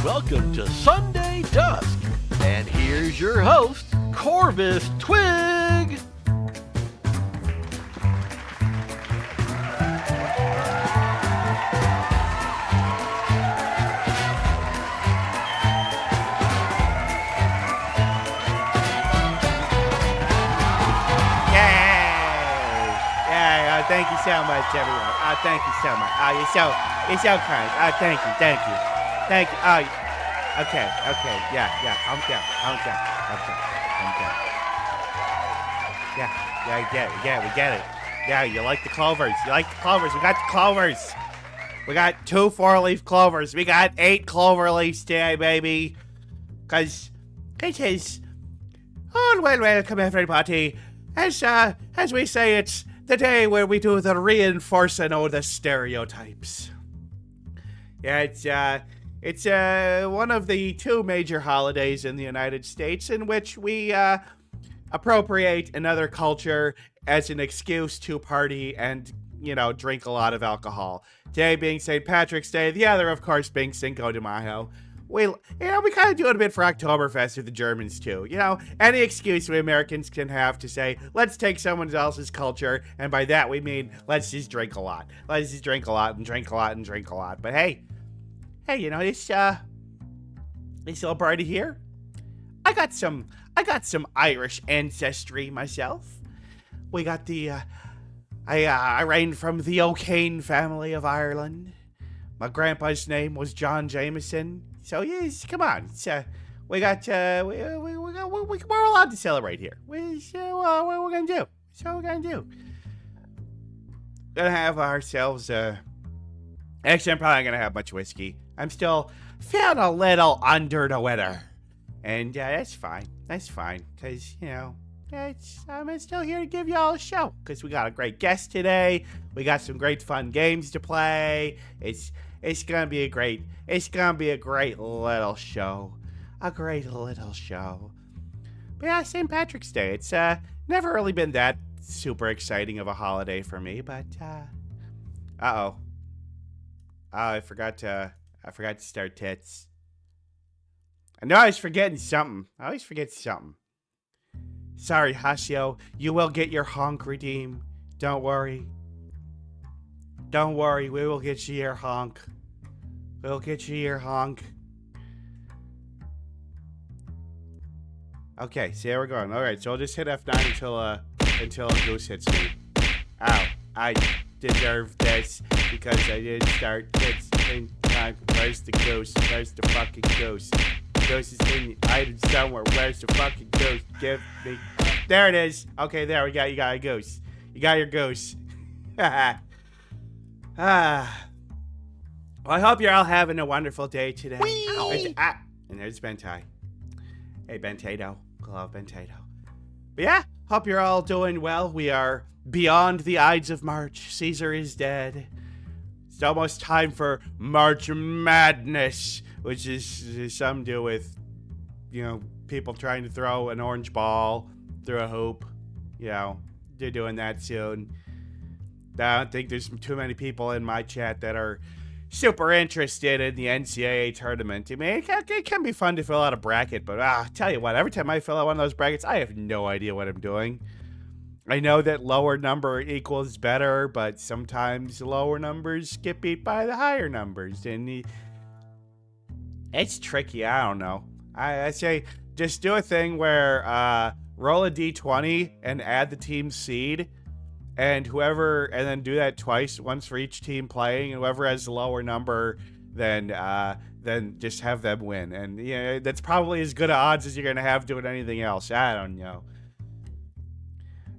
welcome to Sunday Dusk. And here's your host, Corvus Twig. Thank you so much, everyone. Thank you so much. You're so kind. Thank you. Okay. Yeah. Calm down. Yeah, we get it. Yeah, you like the clovers. We got the clovers. We got 2 4-leaf clovers. We got 8 clover leaves today, baby. Cause it is. Oh, welcome everybody. As we say, it's the day where we do the reinforcing of the stereotypes. Yeah, it's one of the 2 major holidays in the United States in which we appropriate another culture as an excuse to party and, drink a lot of alcohol. Today being St. Patrick's Day, the other, of course, being Cinco de Mayo. We kind of do it a bit for Oktoberfest with the Germans, too. Any excuse we Americans can have to say, let's take someone else's culture, and by that we mean, let's just drink a lot. Let's just drink a lot and drink a lot and drink a lot. But hey, this little party here, I got some Irish ancestry myself. We got I reigned from the O'Kane family of Ireland. My grandpa's name was John Jameson. So yes, come on. We're allowed to celebrate here. What we're gonna do? So we're gonna do. Gonna have ourselves. Actually, I'm probably not gonna have much whiskey. I'm still feeling a little under the weather, and that's fine. That's fine, cause I'm still here to give y'all a show. Cause we got a great guest today. We got some great fun games to play. It's gonna be a great little show. A great little show. But yeah, St. Patrick's Day. It's never really been that super exciting of a holiday for me, but oh, I forgot to start tits. I know I was forgetting something. I always forget something. Sorry, Hasio, you will get your honk redeemed. Don't worry. We will get you your honk. We'll get you your honk. Okay, so there we're going. Alright, so I'll just hit F9 until a goose hits me. Ow. I deserve this because I didn't start tits in time. Where's the goose? Where's the fucking goose? Goose is in the item somewhere. Where's the fucking goose? Give me. There it is. Okay, there you got a goose. You got your goose. Well, I hope you're all having a wonderful day today. And there's Bentai. Hey, Bentato. Hello, Bentato. But yeah, hope you're all doing well. We are beyond the Ides of March. Caesar is dead. It's almost time for March Madness, which is something to do with, people trying to throw an orange ball through a hoop. They're doing that soon. I don't think there's too many people in my chat that are super interested in the NCAA tournament. I mean, it can be fun to fill out a bracket, but I'll tell you what, every time I fill out one of those brackets, I have no idea what I'm doing. I know that lower number equals better, but sometimes lower numbers get beat by the higher numbers, and it's tricky. I don't know. I say just do a thing where roll a d20 and add the team's seed. And then do that twice, once for each team playing, and whoever has the lower number, then just have them win. And that's probably as good odds as you're gonna have doing anything else. I don't know.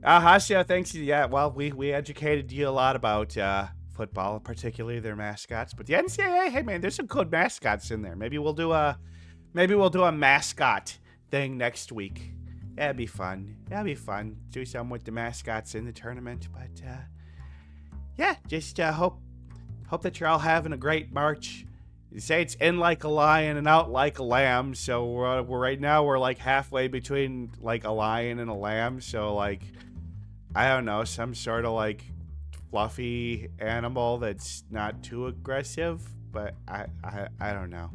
Hasya, thanks. Yeah, well, we educated you a lot about football, particularly their mascots. But the NCAA, hey man, there's some good mascots in there. Maybe we'll do a mascot thing next week. That'd be fun. Do something with the mascots in the tournament. But, just hope that you're all having a great March. You say it's in like a lion and out like a lamb. So we're right now we're like halfway between like a lion and a lamb. So like, I don't know, some sort of like fluffy animal that's not too aggressive. But I don't know.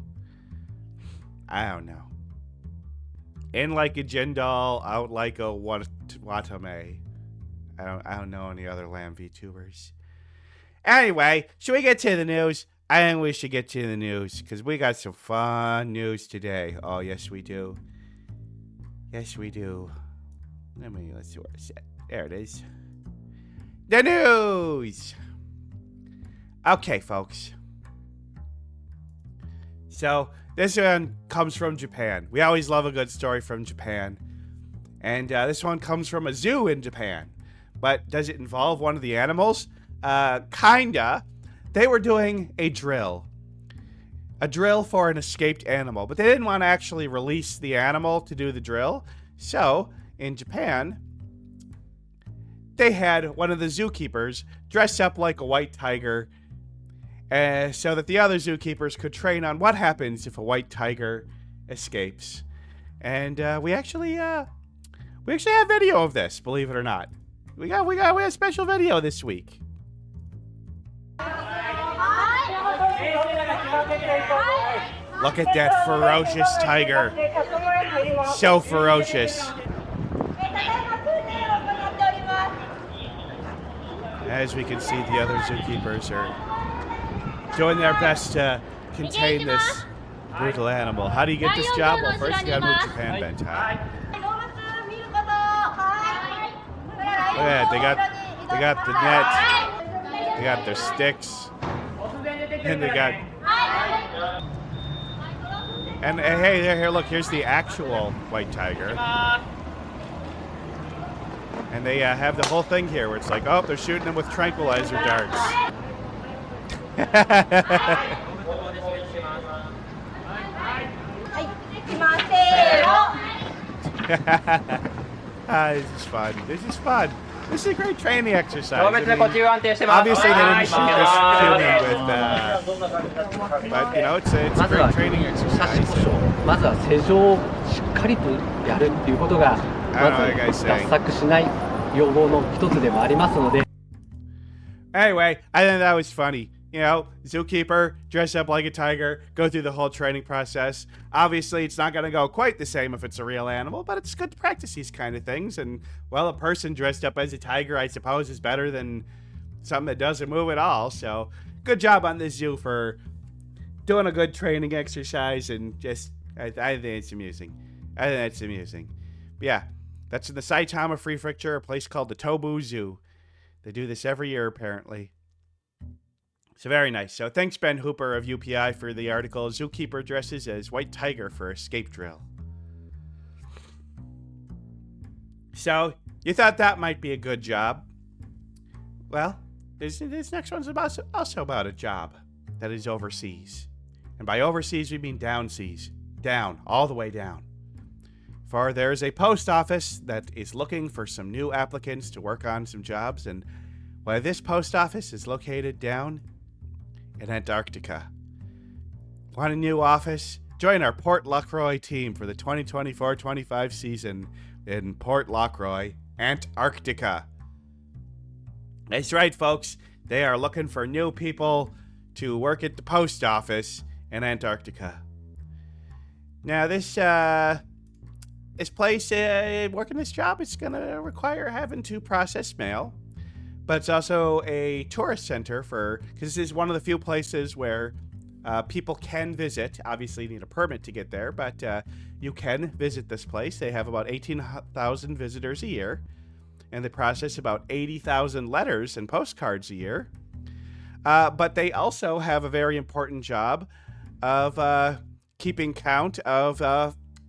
I don't know. In like a Jindal, out like a Watame. I don't know any other lamb VTubers. Anyway, should we get to the news? I think we should get to the news because we got some fun news today. Oh, yes, we do. Yes, we do. Let's see where it's at. There it is. The news! Okay, folks. So, this one comes from Japan. We always love a good story from Japan. And this one comes from a zoo in Japan. But does it involve one of the animals? Kinda. They were doing a drill. A drill for an escaped animal. But they didn't want to actually release the animal to do the drill. So, in Japan, they had one of the zookeepers dress up like a white tiger so that the other zookeepers could train on what happens if a white tiger escapes. And we actually have video of this, believe it or not. We got a special video this week. Look at that ferocious tiger. So ferocious. As we can see, the other zookeepers are doing their best to contain this brutal animal. How do you get this job? Well, first you gotta move Japan, Bentai. Look at that, they got the net, they got their sticks, and they got... And hey, here, look, here's the actual white tiger. And they have the whole thing here where it's like, oh, they're shooting them with tranquilizer darts. This is fun. This is fun. This is a great training exercise. I mean, obviously, they didn't shoot this human with, but you know, it's a great training exercise. I don't know what you guys saying. Anyway, I think that was funny. You know, zookeeper, dress up like a tiger, go through the whole training process. Obviously, it's not going to go quite the same if it's a real animal, but it's good to practice these kind of things. And, well, a person dressed up as a tiger, I suppose, is better than something that doesn't move at all. So, good job on this zoo for doing a good training exercise. And just, I think it's amusing. I think it's amusing. But yeah, that's in the Saitama Prefecture, a place called the Tobu Zoo. They do this every year, apparently. So very nice. So thanks, Ben Hooper of UPI, for the article. Zookeeper dresses as white tiger for escape drill. So you thought that might be a good job. Well, this next one's also about a job that is overseas. And by overseas, we mean down seas. Down, all the way down. For there's a post office that is looking for some new applicants to work on some jobs. And well, this post office is located down in Antarctica. Want a new office? Join our Port Lockroy team for the 2024-25 season in Port Lockroy, Antarctica. That's right, folks. They are looking for new people to work at the post office in Antarctica. Now, this place, working this job, is going to require having to process mail. But it's also a tourist center because this is one of the few places where people can visit. Obviously, you need a permit to get there, but you can visit this place. They have about 18,000 visitors a year, and they process about 80,000 letters and postcards a year. But they also have a very important job of keeping count of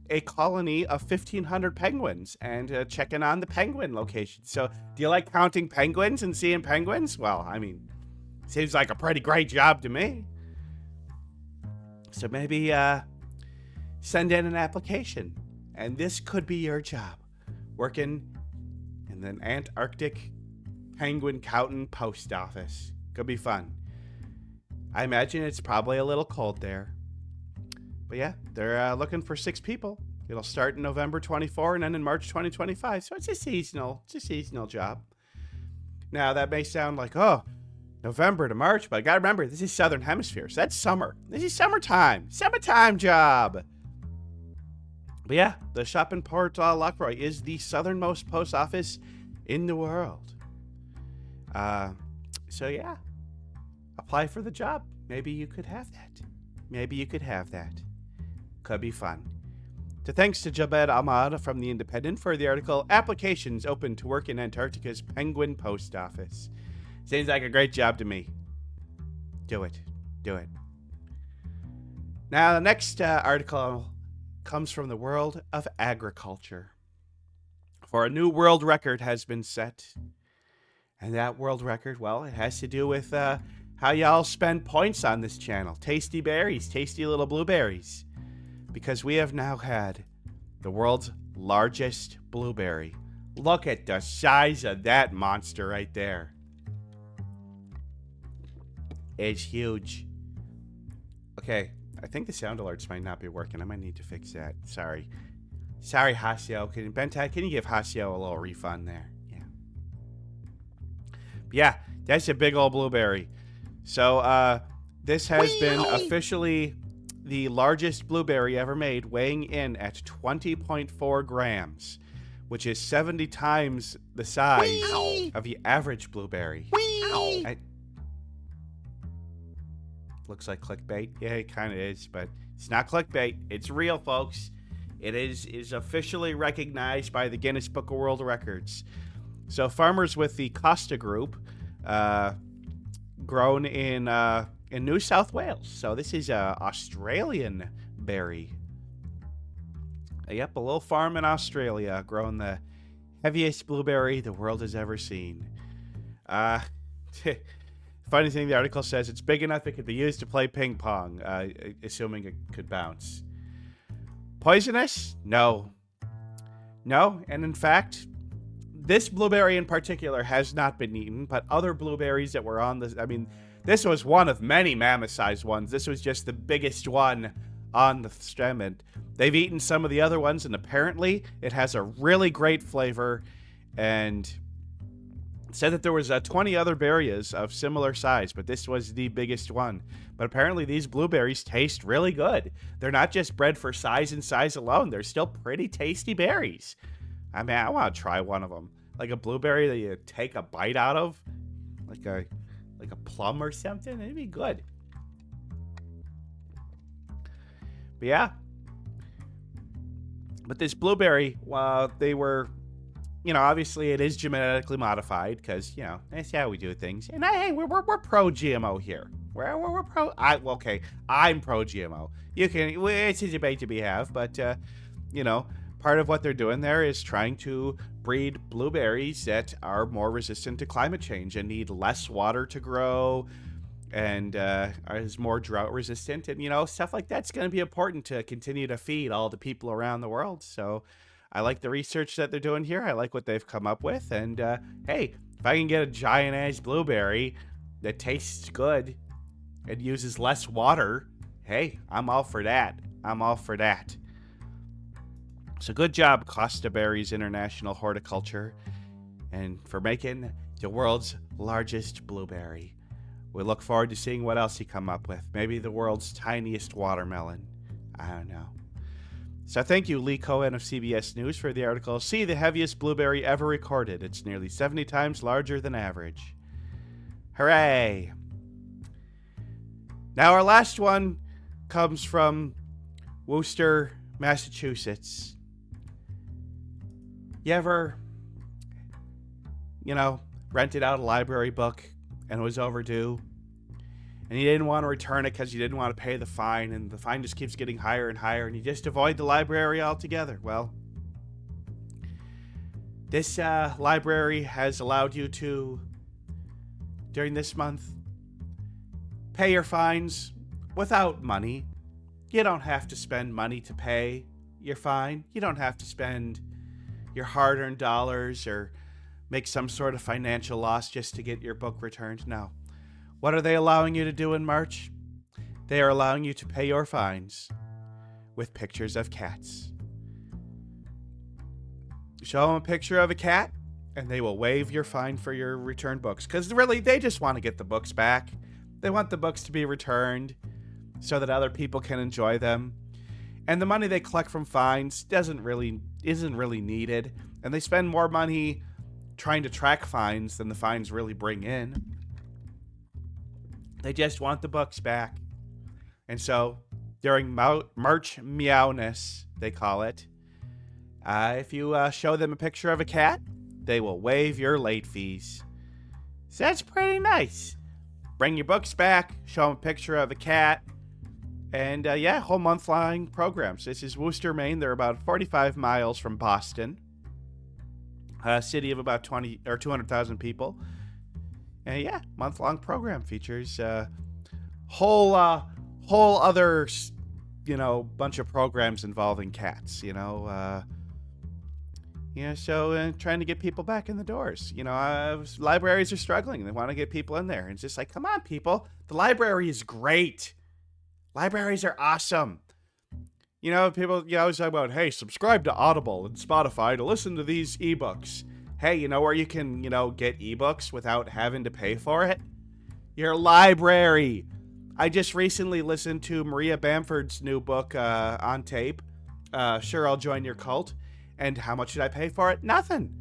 a colony of 1,500 penguins and checking on the penguin location. So, do you like counting penguins and seeing penguins? Well, I mean, seems like a pretty great job to me. So maybe send in an application, and this could be your job, working in an Antarctic penguin counting post office. Could be fun. I imagine it's probably a little cold there. But yeah, they're looking for 6 people. It'll start in November 24 and end in March 2025. So it's a seasonal job. Now that may sound like, oh, November to March, but I gotta remember, this is Southern Hemisphere, so that's summer. This is summertime. Summertime job. But yeah, the shop in Port Lockroy is the southernmost post office in the world. So yeah, apply for the job. Maybe you could have that. Maybe you could have that. Could be fun. Thanks to Jabed Ahmad from The Independent for the article, Applications Open to Work in Antarctica's Penguin Post Office. Seems like a great job to me. Do it. Do it. Now, the next article comes from the world of agriculture. For a new world record has been set. And that world record, well, it has to do with how y'all spend points on this channel. Tasty berries, tasty little blueberries. Because we have now had the world's largest blueberry. Look at the size of that monster right there. It's huge. Okay, I think the sound alerts might not be working. I might need to fix that. Sorry, Hasio. Can you give Hasio a little refund there? Yeah, that's a big old blueberry. So this has been officially the largest blueberry ever made, weighing in at 20.4 grams, which is 70 times the size of the average blueberry. Looks like clickbait. Yeah, it kind of is, but it's not clickbait. It's real, folks. It is officially recognized by the Guinness Book of World Records. So farmers with the Costa Group, grown in New South Wales. So this is a Australian berry. Yep, a little farm in Australia growing the heaviest blueberry the world has ever seen. Funny thing, the article says it's big enough it could be used to play ping pong, assuming it could bounce. Poisonous? No. No, and in fact, this blueberry in particular has not been eaten, but other blueberries that were on this, I mean, this was one of many mammoth-sized ones. This was just the biggest one on the stem, and they've eaten some of the other ones, and apparently it has a really great flavor, and said that there was 20 other berries of similar size, but this was the biggest one. But apparently these blueberries taste really good. They're not just bred for size and size alone. They're still pretty tasty berries. I mean, I want to try one of them. Like a blueberry that you take a bite out of. Like a plum or something. It'd be good. But yeah. But this blueberry, they were, obviously it is genetically modified because, that's how we do things. And hey, we're pro GMO here. We're pro. I'm pro GMO. It's a debate to be have, but part of what they're doing there is trying to breed blueberries that are more resistant to climate change and need less water to grow and is more drought resistant. And, stuff like that's going to be important to continue to feed all the people around the world. So I like the research that they're doing here. I like what they've come up with. And, hey, if I can get a giant-ass blueberry that tastes good and uses less water, hey, I'm all for that. I'm all for that. So good job, Costa Berries International Horticulture, and for making the world's largest blueberry. We look forward to seeing what else you come up with. Maybe the world's tiniest watermelon. I don't know. So thank you, Lee Cohen of CBS News, for the article, See the Heaviest Blueberry Ever Recorded. It's nearly 70 times larger than average. Hooray! Now our last one comes from Worcester, Massachusetts. You ever, rented out a library book and it was overdue and you didn't want to return it because you didn't want to pay the fine, and the fine just keeps getting higher and higher and you just avoid the library altogether? Well, this library has allowed you to, during this month, pay your fines without money. You don't have to spend money to pay your fine. You don't have to spend your hard-earned dollars or make some sort of financial loss just to get your book returned. No. What are they allowing you to do in March? They are allowing you to pay your fines with pictures of cats. Show them a picture of a cat, and they will waive your fine for your returned books. Because really, they just want to get the books back. They want the books to be returned so that other people can enjoy them. And the money they collect from fines isn't really needed. And they spend more money trying to track fines than the fines really bring in. They just want the books back. And so, during March Meowness, they call it, if you show them a picture of a cat, they will waive your late fees. So that's pretty nice. Bring your books back, show them a picture of a cat, and whole month-long programs. This is Worcester, Maine. They're about 45 miles from Boston, a city of about 200,000 people. And month-long program features whole other, bunch of programs involving cats. So trying to get people back in the doors. Libraries are struggling. They want to get people in there. And it's just like, come on, people. The library is great. Libraries are awesome. People always talk about, hey, subscribe to Audible and Spotify to listen to these ebooks. Hey, you know where you can, get ebooks without having to pay for it? Your library. I just recently listened to Maria Bamford's new book on tape. Sure, I'll join your cult. And how much did I pay for it? Nothing.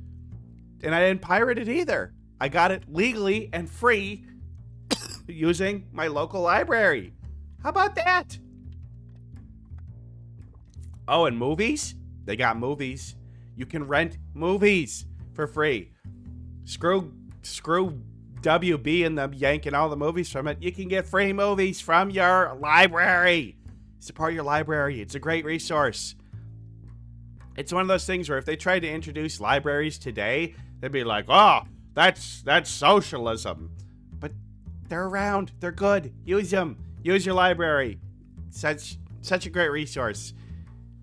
And I didn't pirate it either. I got it legally and free using my local library. How about that? Oh, and movies? They got movies. You can rent movies for free. Screw WB and them yanking all the movies from it. You can get free movies from your library. Support your library. It's a great resource. It's one of those things where if they tried to introduce libraries today, they'd be like, oh, that's socialism. But they're around. They're good. Use them. Use your library. Such a great resource.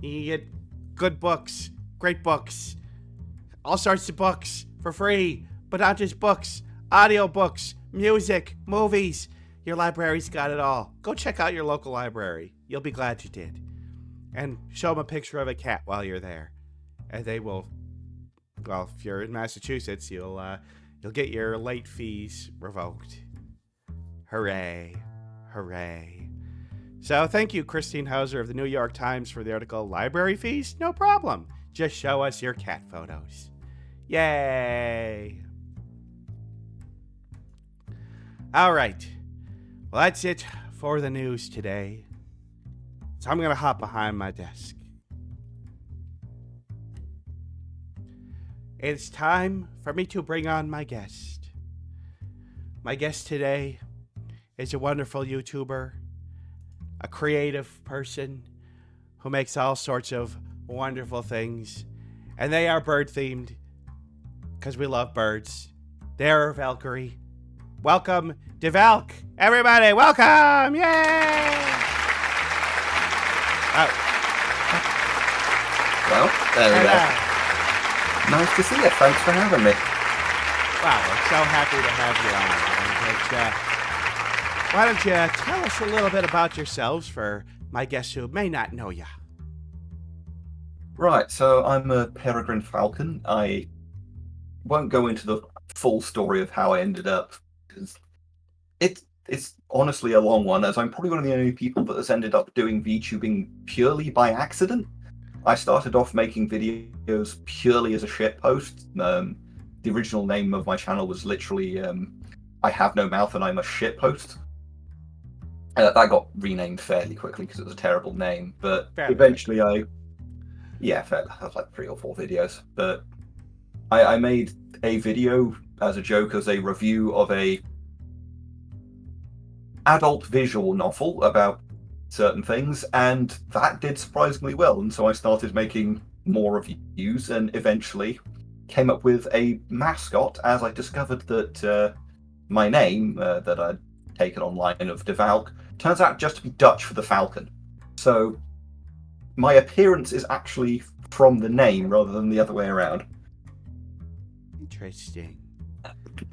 You can get good books, great books, all sorts of books for free, but not just books, audio books, music, movies. Your library's got it all. Go check out your local library. You'll be glad you did. And show them a picture of a cat while you're there. And they will, well, if you're in Massachusetts, you'll get your late fees revoked. Hooray. Hooray. So thank you, Christine Hauser of the New York Times, for the article, Library Fees? No problem. Just show us your cat photos. Yay. All right. Well, that's it for the news today. So I'm going to hop behind my desk. It's time for me to bring on my guest. My guest today is a wonderful YouTuber, a creative person who makes all sorts of wonderful things. And they are bird-themed because we love birds. They're Valkyrie. Welcome, Devalk. Everybody, welcome! Yay! Oh. Well, there we go. Nice to see you. Thanks for having me. Wow, we're so happy to have you on. Why don't you tell us a little bit about yourselves for my guests who may not know you? Right, so I'm a peregrine falcon. I won't go into the full story of how I ended up, because it's honestly a long one, as I'm probably one of the only people that has ended up doing VTubing purely by accident. I started off making videos purely as a shitpost. The original name of my channel was literally I Have No Mouth and I'm a Shitpost. That got renamed fairly quickly because it was a terrible name, but eventually I have like 3 or 4 videos. But I made a video as a joke, as a review of a adult visual novel about certain things, and that did surprisingly well. And so I started making more reviews and eventually came up with a mascot, as I discovered that my name that I'd taken online of Devalk turns out just to be Dutch for the falcon. So my appearance is actually from the name rather than the other way around. Interesting.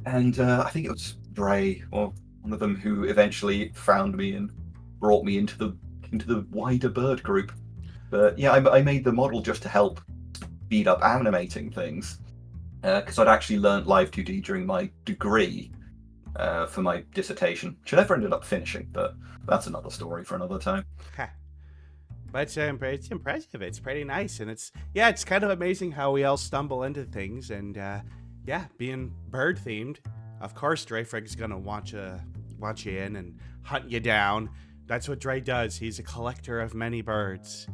And I think it was Bray, or one of them, who eventually found me and brought me into the wider bird group. But yeah, I made the model just to help speed up animating things, because I'd actually learnt Live 2D during my degree for my dissertation, which I never ended up finishing, but that's another story for another time. But it's impressive. It's pretty nice, and it's kind of amazing how we all stumble into things. And being bird themed, of course, Dreyfrig's gonna want you in and hunt you down. That's what Dre does. He's a collector of many birds.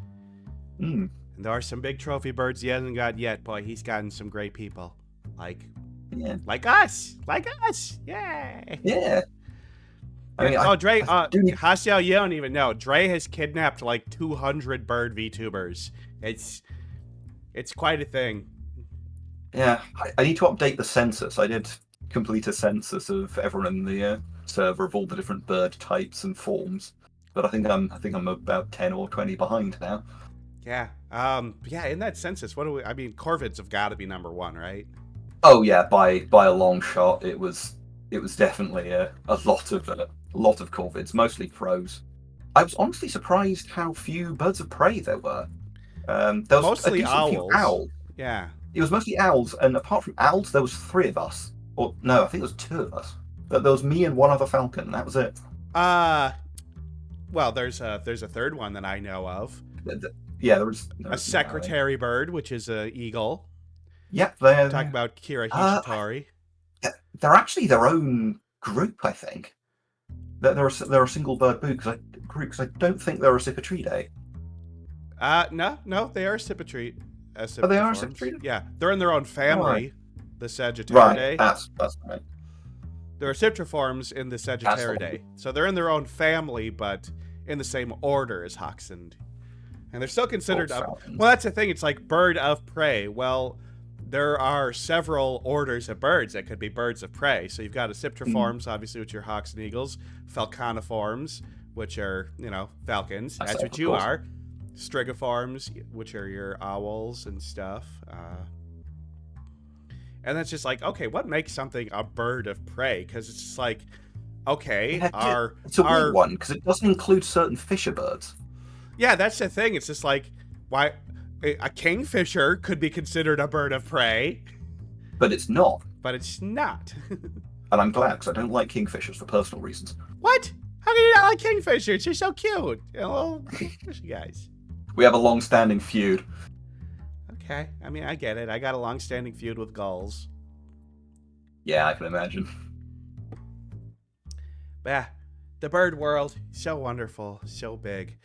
Mm. And there are some big trophy birds he hasn't got yet. Boy, he's gotten some great people, like us, yay! Yeah. I mean, Dre, do need- Hasiel, you don't even know. Dre has kidnapped like 200 bird VTubers. It's quite a thing. Yeah, I need to update the census. I did complete a census of everyone in the server of all the different bird types and forms, but I think I'm about 10 or 20 behind now. Yeah. In that census, corvids have got to be number one, right? Oh yeah, by a long shot. It was definitely a lot of corvids, mostly crows. I was honestly surprised how few birds of prey there were. There was mostly a decent few owls. Yeah. It was mostly owls, and apart from owls, there was 3 of us. Or no, I think there was 2 of us. But there was me and one other falcon. And that was it. Well, there's a third one that I know of. Yeah, there was a secretary bird, which is a eagle. Yep, they're talking about Kira Hichitari. They're actually their own group, I think. They're a single bird group because I don't think they're a Cipitridae. No, they are Cipitridae. Oh, they are Cipitridae? Yeah, they're in their own family. Right. The Sagittaridae. Right, that's right. There are Citriforms in the Sagittaridae, so they're in their own family, but in the same order as hawks and they're still considered. Well, that's the thing. It's like bird of prey. Well, there are several orders of birds that could be birds of prey. So you've got a Citriforms, obviously, which are hawks and eagles. Falconiforms, which are falcons. That's what you are. Strigiforms, which are your owls and stuff. And that's just like, okay, what makes something a bird of prey? Because it's just like, okay, it's a weird one because it doesn't include certain fisher birds. Yeah, that's the thing. It's just like, why a kingfisher could be considered a bird of prey, but it's not. And I'm glad because I don't like kingfishers for personal reasons. What? How can you not like kingfishers? You're so cute. Well, you guys. We have a long-standing feud. Okay, I mean, I get it. I got a long-standing feud with gulls. Yeah, I can imagine. But yeah, the bird world, so wonderful, so big.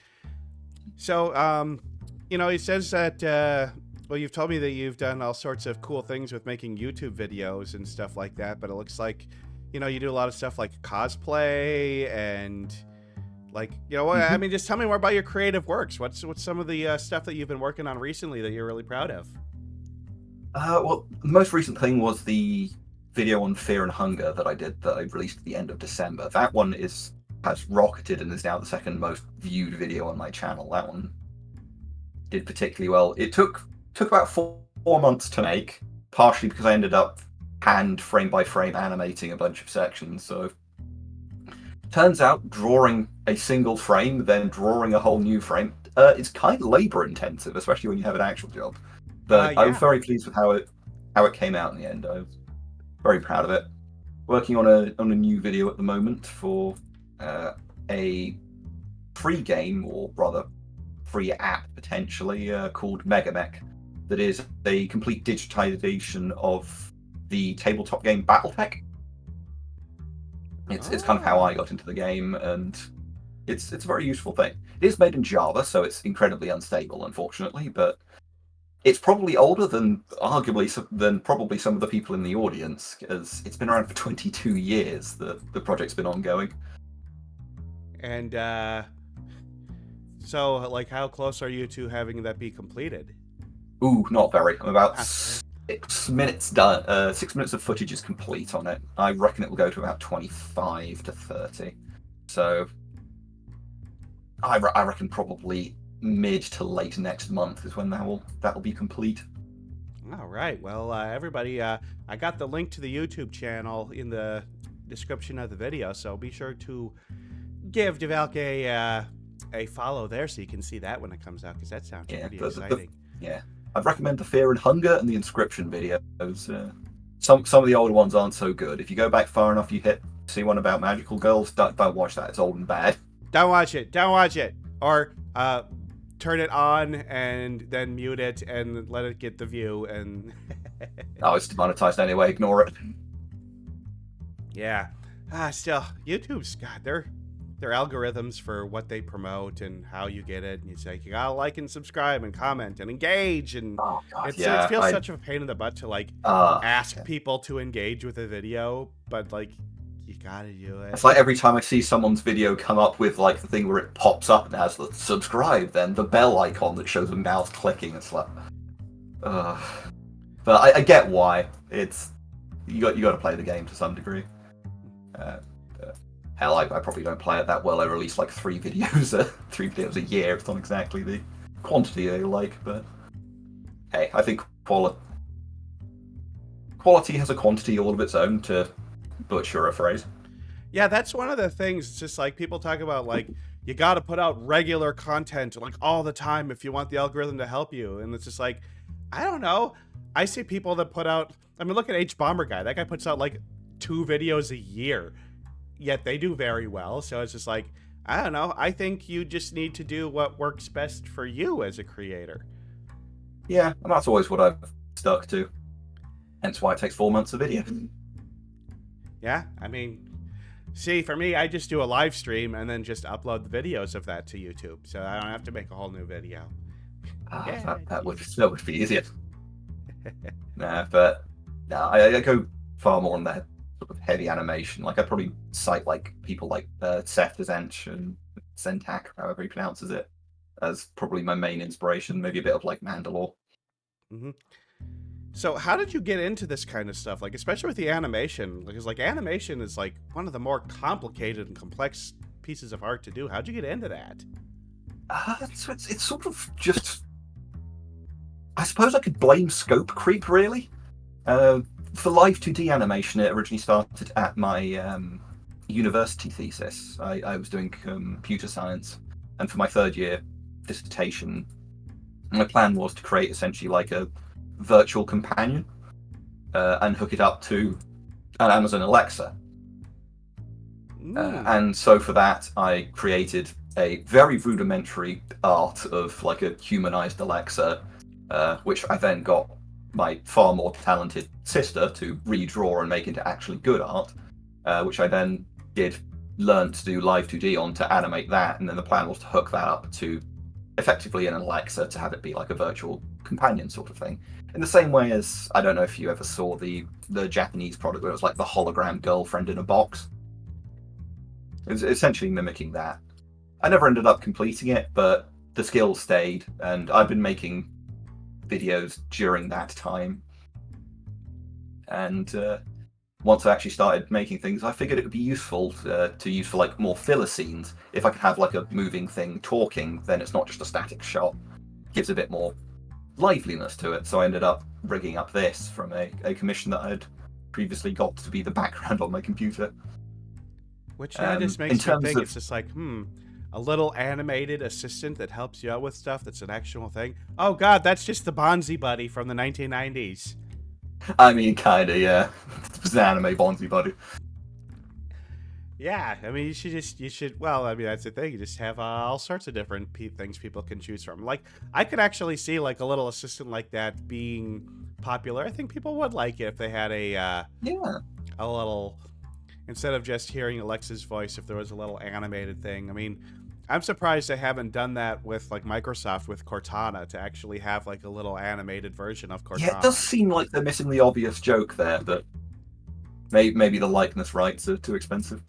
So, he says that, you've told me that you've done all sorts of cool things with making YouTube videos and stuff like that, but it looks like, you do a lot of stuff like cosplay and... I mean, just tell me more about your creative works. What's some of the stuff that you've been working on recently that you're really proud of? Well, the most recent thing was the video on fear and hunger that I released at the end of December. That one has rocketed and is now the second most viewed video on my channel. That one did particularly well. It took about 4 months to make, partially because I ended up hand frame by frame animating a bunch of sections. So turns out drawing a single frame, then drawing a whole new frame, it's kind of labor intensive, especially when you have an actual job. But I was very pleased with how it came out in the end. I was very proud of it. Working on a new video at the moment for a free game, or rather free app potentially, called Megamech, that is a complete digitization of the tabletop game Battletech. It's kind of how I got into the game, and it's a very useful thing. It is made in Java, so it's incredibly unstable, unfortunately, but it's probably older than probably some of the people in the audience, because it's been around for 22 years that the project's been ongoing. And so, how close are you to having that be completed? Ooh, not very. I'm about 6 minutes done. 6 minutes of footage is complete on it. I reckon it will go to about 25 to 30. So I reckon probably mid to late next month is when that will be complete. All right. Well, everybody, I got the link to the YouTube channel in the description of the video, so be sure to give Devalk a follow there so you can see that when it comes out, because that sounds pretty exciting. I'd recommend the Fear and Hunger and the Inscription videos. Some of the older ones aren't so good. If you go back far enough, you see one about magical girls. Don't watch that. It's old and bad. Don't watch it. Or turn it on and then mute it and let it get the view. And Oh, it's demonetized anyway. Ignore it. yeah, still YouTube's God. Their algorithms for what they promote and how you get it. And it's like you gotta like and subscribe and comment and engage. And Oh god, it yeah. feels such a pain in the butt to like ask yeah. people to engage with a video, but like you gotta do it. It's like every time I see someone's video come up with like the thing where it pops up and has the subscribe, then the bell icon that shows a mouse clicking. It's like, but I get why. It's you got to play the game to some degree. Hell, I probably don't play it that well. I release like 3 videos a year. It's not exactly the quantity I like, but hey, I think quality has a quantity all of its own, to butcher a phrase. Yeah, that's one of the things. It's just like people talk about like you got to put out regular content like all the time if you want the algorithm to help you. And it's just like, I don't know. I see people that put out, I mean, look at H Bomber Guy. That guy puts out like 2 videos a year, yet they do very well. So it's just like, I don't know. I think you just need to do what works best for you as a creator. Yeah, and that's always what I've stuck to. Hence why it takes 4 months of video. Yeah, I mean, see, for me, I just do a live stream and then just upload the videos of that to YouTube. So I don't have to make a whole new video. That would be easier. But I go far more on the sort of heavy animation. Like I probably cite like people like Seth Zench and Zentak, however he pronounces it, as probably my main inspiration. Maybe a bit of like Mandalore. Mm-hmm. So how did you get into this kind of stuff? Like, especially with the animation, because like animation is like one of the more complicated and complex pieces of art to do. How'd you get into that? It's sort of just, I suppose I could blame scope creep, really. For live 2D animation, it originally started at my university thesis. I was doing computer science, and for my 3rd year dissertation, my plan was to create essentially like a virtual companion and hook it up to an Amazon Alexa. And so for that, I created a very rudimentary art of like a humanized Alexa, which I then got my far more talented sister to redraw and make into actually good art, which I then learn to do live 2D on to animate that, and then the plan was to hook that up to effectively an Alexa to have it be like a virtual companion sort of thing. In the same way as, I don't know if you ever saw the Japanese product where it was like the hologram girlfriend in a box. It was essentially mimicking that. I never ended up completing it, but the skills stayed, and I've been making videos during that time. And once I actually started making things, I figured it would be useful to use for like more filler scenes. If I could have like a moving thing talking, then it's not just a static shot. It gives a bit more liveliness to it. So I ended up rigging up this from a commission that I'd previously got to be the background on my computer. Which just makes me think it's just like, a little animated assistant that helps you out with stuff that's an actual thing. Oh god, that's just the Bonzi Buddy from the 1990s. I mean, kinda, yeah. It's an anime Bonzi Buddy. Yeah, I mean, you should, well, I mean, that's the thing. You just have all sorts of different things people can choose from. Like, I could actually see, like, a little assistant like that being popular. I think people would like it if they had a little, instead of just hearing Alexa's voice, if there was a little animated thing. I mean, I'm surprised they haven't done that with, like, Microsoft with Cortana, to actually have, like, a little animated version of Cortana. Yeah, it does seem like they're missing the obvious joke there, but maybe the likeness rights are too expensive.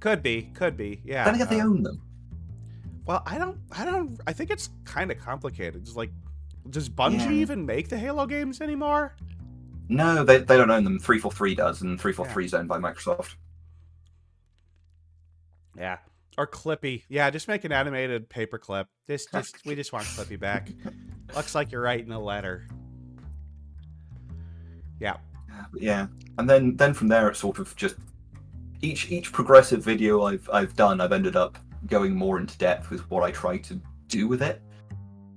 Could be, yeah. Then again, they own them. Well, I think it's kind of complicated. It's like, does Bungie even make the Halo games anymore? No, they don't own them. 343 does, and 343 is owned by Microsoft. Yeah. Or Clippy. Yeah, just make an animated paperclip. We just want Clippy back. Looks like you're writing a letter. Yeah. Yeah. And then from there, it's sort of just each progressive video I've done, I've ended up going more into depth with what I try to do with it.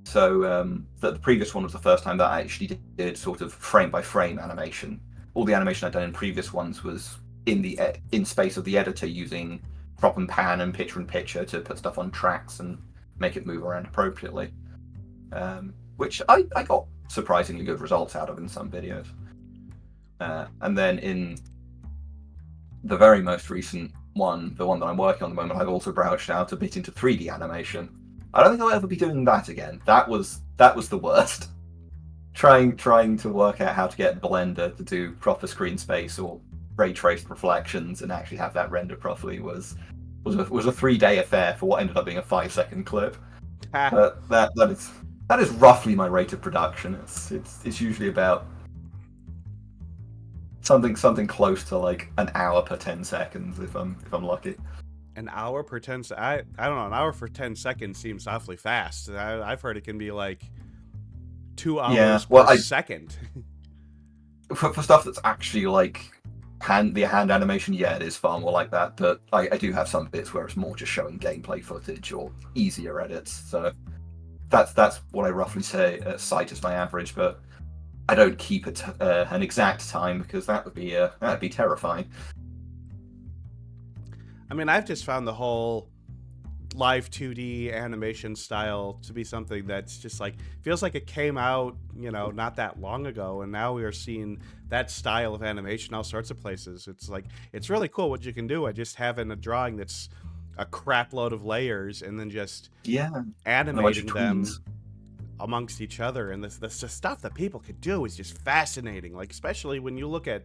So the previous one was the first time that I actually did sort of frame by frame animation. All the animation I'd done in previous ones was in space of the editor, using crop and pan and picture-in-picture to put stuff on tracks and make it move around appropriately. Which I got surprisingly good results out of in some videos. And then in the very most recent one, the one that I'm working on at the moment, I've also branched out a bit into 3D animation. I don't think I'll ever be doing that again. That was the worst. Trying to work out how to get Blender to do proper screen space or ray traced reflections and actually have that render properly was a 3-day affair for what ended up being a 5-second clip. But that is roughly my rate of production. It's usually about something close to like an hour per 10 seconds if I'm lucky. An hour per 10 seconds? I don't know. An hour for 10 seconds seems awfully fast. I've heard it can be like 2 hours per second. For stuff that's actually like hand animation, yeah, it is far more like that. But I do have some bits where it's more just showing gameplay footage or easier edits. So that's what I roughly say cite as my average. But I don't keep an exact time because that'd be terrifying. I mean, I've just found the whole live 2D animation style to be something that's just like feels like it came out, not that long ago, and now we are seeing that style of animation all sorts of places. It's like it's really cool what you can do. I just having a drawing that's a crap load of layers and then just animating them amongst each other, and the stuff that people could do is just fascinating. Like especially when you look at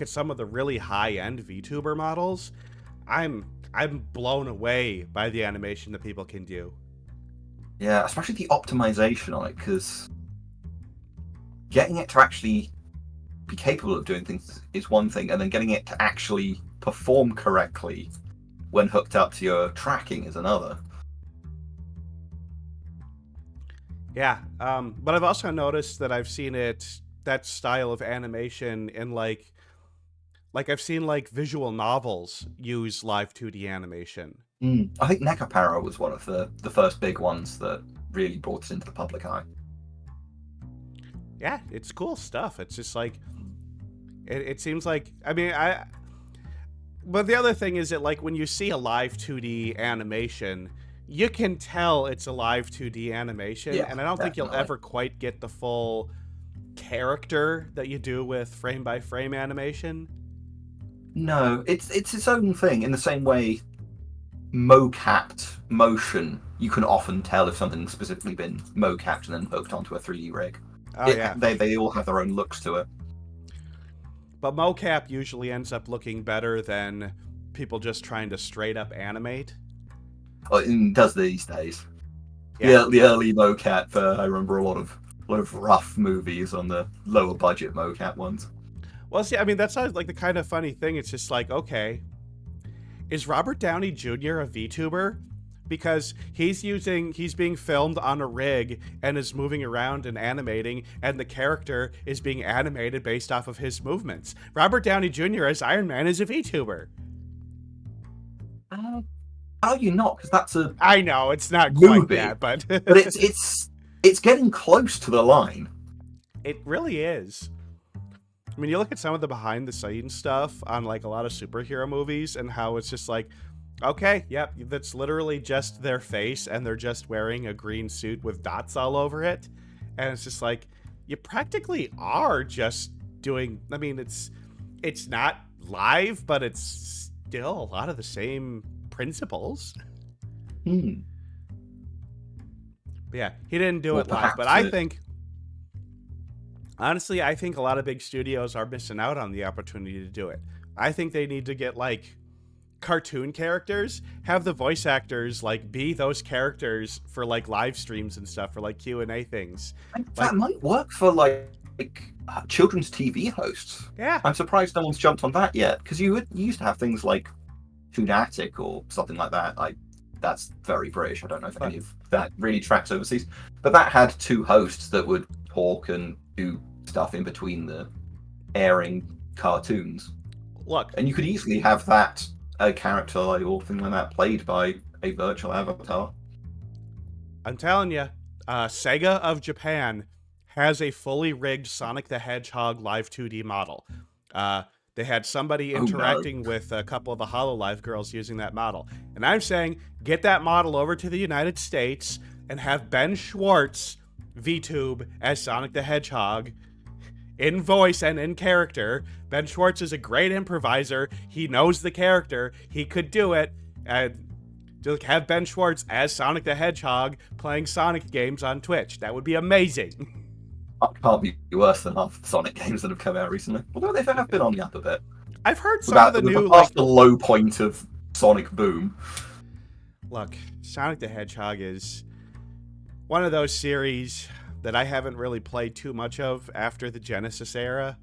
some of the really high end VTuber models, I'm blown away by the animation that people can do. Yeah, especially the optimization on it, because getting it to actually be capable of doing things is one thing, and then getting it to actually perform correctly when hooked up to your tracking is another. Yeah, but I've also noticed that I've seen that style of animation in like I've seen like visual novels use live 2D animation. I think Nekapara was one of the first big ones that really brought it into the public eye. Yeah, it's cool stuff. It's just like it seems like but the other thing is that like when you see a live 2D animation, you can tell it's a live 2D animation, and I don't think you'll ever quite get the full character that you do with frame by frame animation. No, it's its own thing in the same way mocapped motion, you can often tell if something's specifically been mocapped and then hooked onto a 3D rig. Yeah. They all have their own looks to it. But mocap usually ends up looking better than people just trying to straight up animate. Well, it does these days. Yeah. The early mocap, I remember a lot of rough movies on the lower budget mocap ones. Well, see, I mean, that's like the kind of funny thing. It's just like, okay, is Robert Downey Jr. a VTuber? Because he's being filmed on a rig and is moving around and animating, and the character is being animated based off of his movements. Robert Downey Jr. as Iron Man is a VTuber. How are you not? Because that's a I know it's not movie, quite that, but but it's getting close to the line. It really is. I mean, you look at some of the behind the scenes stuff on like a lot of superhero movies and how it's just like, okay, yep, that's literally just their face and they're just wearing a green suit with dots all over it. And it's just like, you practically are just doing, I mean, it's not live, but it's still a lot of the same principles. But yeah, he didn't do it live, but I think, honestly, I think a lot of big studios are missing out on the opportunity to do it. I think they need to get like cartoon characters, have the voice actors like be those characters for like live streams and stuff, for like Q&A things. That might work for like children's TV hosts. Yeah, I'm surprised no one's jumped on that yet, because you used to have things like Toonattic or something like that. That's very British. I don't know if any of that really tracks overseas, but that had two hosts that would talk and do stuff in between the airing cartoons. Look, and you could easily have that a character like or thing like that played by a virtual avatar. I'm telling you, Sega of Japan has a fully rigged Sonic the Hedgehog live 2D model. They had somebody interacting with a couple of the HoloLive girls using that model. And I'm saying, get that model over to the United States and have Ben Schwartz VTube as Sonic the Hedgehog in voice and in character. Ben Schwartz is a great improviser. He knows the character. He could do it. And just have Ben Schwartz as Sonic the Hedgehog playing Sonic games on Twitch. That would be amazing. Can't be worse than half the Sonic games that have come out recently. Although they have been on the up a bit. I've heard some of the new, past the low point of Sonic Boom. Look, Sonic the Hedgehog is one of those series that I haven't really played too much of after the Genesis era.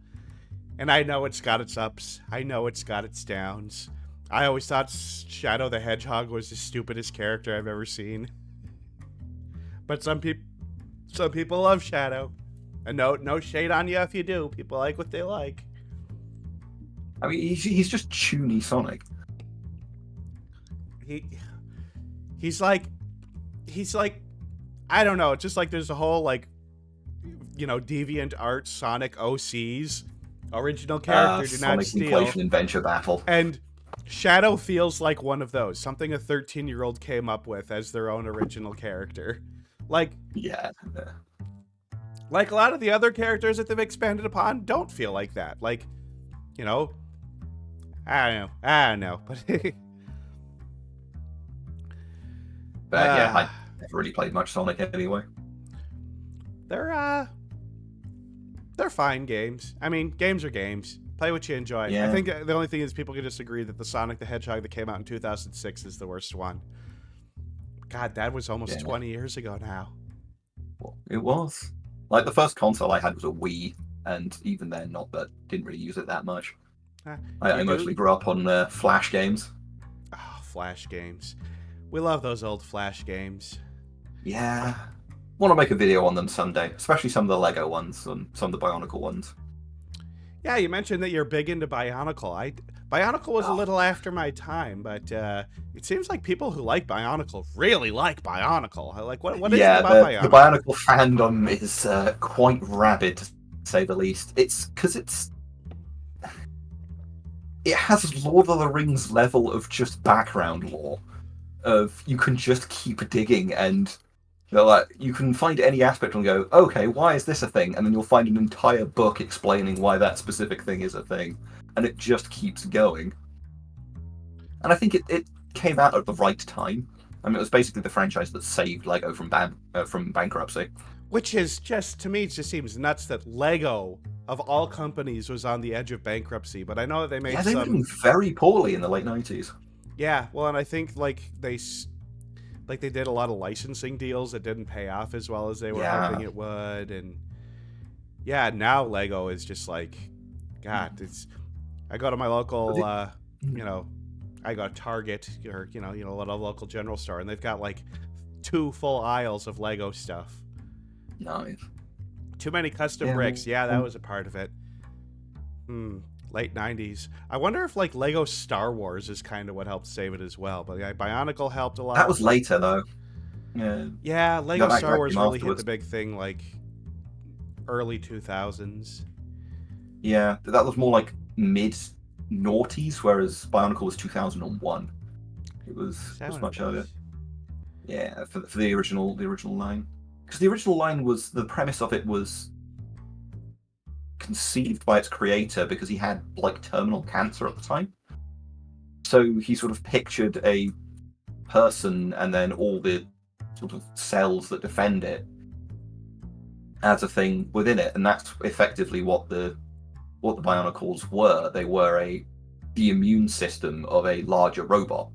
And I know it's got its ups. I know it's got its downs. I always thought Shadow the Hedgehog was the stupidest character I've ever seen. But some people love Shadow. And no shade on you if you do. People like what they like. I mean, he's just chuny Sonic. He's like, I don't know. It's just like there's a whole Deviant Art Sonic OCs. Original character, do not Sonic steal. Inflation Adventure Battle. And Shadow feels like one of those. Something a 13-year-old came up with as their own original character. Yeah. Like a lot of the other characters that they've expanded upon don't feel like that. I don't know. But yeah, I never really played much Sonic anyway. They're fine games. I mean, games are games. Play what you enjoy. Yeah. I think the only thing is people can disagree that the Sonic the Hedgehog that came out in 2006 is the worst one. God, that was almost 20 years ago now. Well, it was. Like, the first console I had was a Wii, and even then, didn't really use it that much. I mostly grew up on Flash games. Oh, Flash games. We love those old Flash games. Yeah. Want to make a video on them someday, especially some of the Lego ones and some of the Bionicle ones. Yeah, you mentioned that you're big into Bionicle. Bionicle was a little after my time, but it seems like people who like Bionicle really like Bionicle. What is it about Bionicle? The Bionicle fandom is quite rabid, to say the least. It's because it has Lord of the Rings level of just background lore. Of you can just keep digging and you can find any aspect and go, okay, why is this a thing? And then you'll find an entire book explaining why that specific thing is a thing. And it just keeps going. And I think it came out at the right time. I mean, it was basically the franchise that saved Lego from bankruptcy. Which is just, to me, it just seems nuts that Lego, of all companies, was on the edge of bankruptcy. But I know that they made they were doing very poorly in the late 90s. Yeah, well, and I think they did a lot of licensing deals that didn't pay off as well as they were hoping it would, and now Lego is just like, God, I go to my local, I go to Target or a local general store, and they've got 2 full aisles of Lego stuff. Nice. Too many custom bricks. Yeah, that was a part of it. Late 90s. I wonder if Lego Star Wars is kind of what helped save it as well. But yeah, Bionicle helped a lot. That was later though. Yeah, Lego Star Wars really hit the big thing early 2000s. Yeah, that was more mid noughties, whereas Bionicle was 2001. It was much earlier. Yeah, for the original line, because the original line was, the premise of it was conceived by its creator because he had terminal cancer at the time. So he sort of pictured a person and then all the sort of cells that defend it as a thing within it, and that's effectively what the Bionicles were. They were the immune system of a larger robot.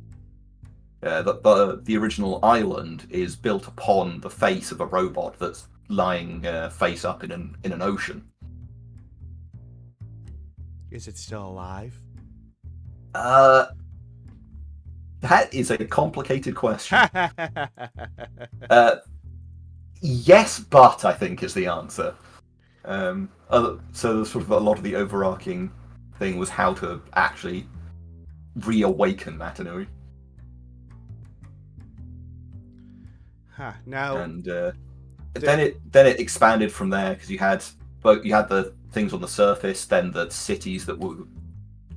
The original island is built upon the face of a robot that's lying face up in an ocean. Is it still alive? That is a complicated question. Yes, but I think is the answer. So sort of a lot of the overarching thing was how to actually reawaken Matanui. Now, and then it expanded from there because you had the things on the surface, then the cities that were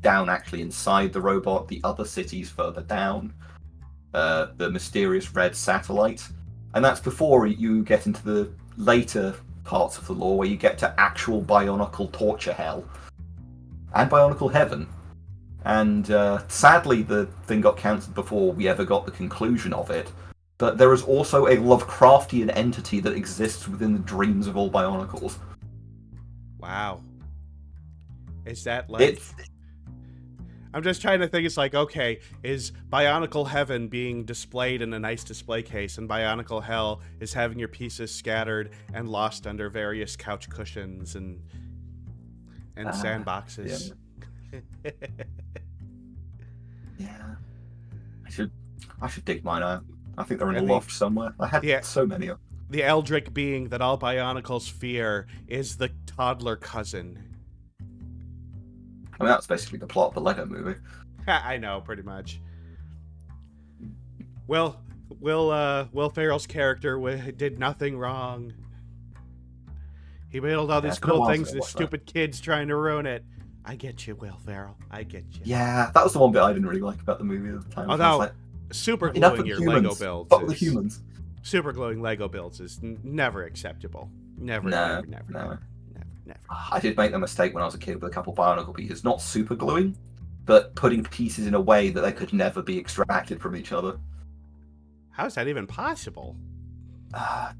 down actually inside the robot, the other cities further down, the mysterious red satellite. And that's before you get into the later parts of the lore where you get to actual Bionicle torture hell and Bionicle heaven. And sadly, the thing got cancelled before we ever got the conclusion of it. But there is also a Lovecraftian entity that exists within the dreams of all Bionicles. Wow. Is that like... I'm just trying to think, it's like, okay, is Bionicle Heaven being displayed in a nice display case, and Bionicle Hell is having your pieces scattered and lost under various couch cushions and sandboxes? Yeah. Yeah. I should dig mine out. I think they're in a loft somewhere. I had so many of them. The eldritch being that all Bionicles fear is the toddler cousin. I mean, that's basically the plot of the Lego movie. I know, pretty much. Will Ferrell's character did nothing wrong. He made all these cool things, and stupid kids trying to ruin it. I get you, Will Ferrell. I get you. Yeah, that was the one bit I didn't really like about the movie at the time. Although, super gluing your Lego builds. Fuck the humans. Super gluing Lego builds is never acceptable. Never. I did make the mistake when I was a kid with a couple of Bionicle pieces, not super gluing, but putting pieces in a way that they could never be extracted from each other. How is that even possible? I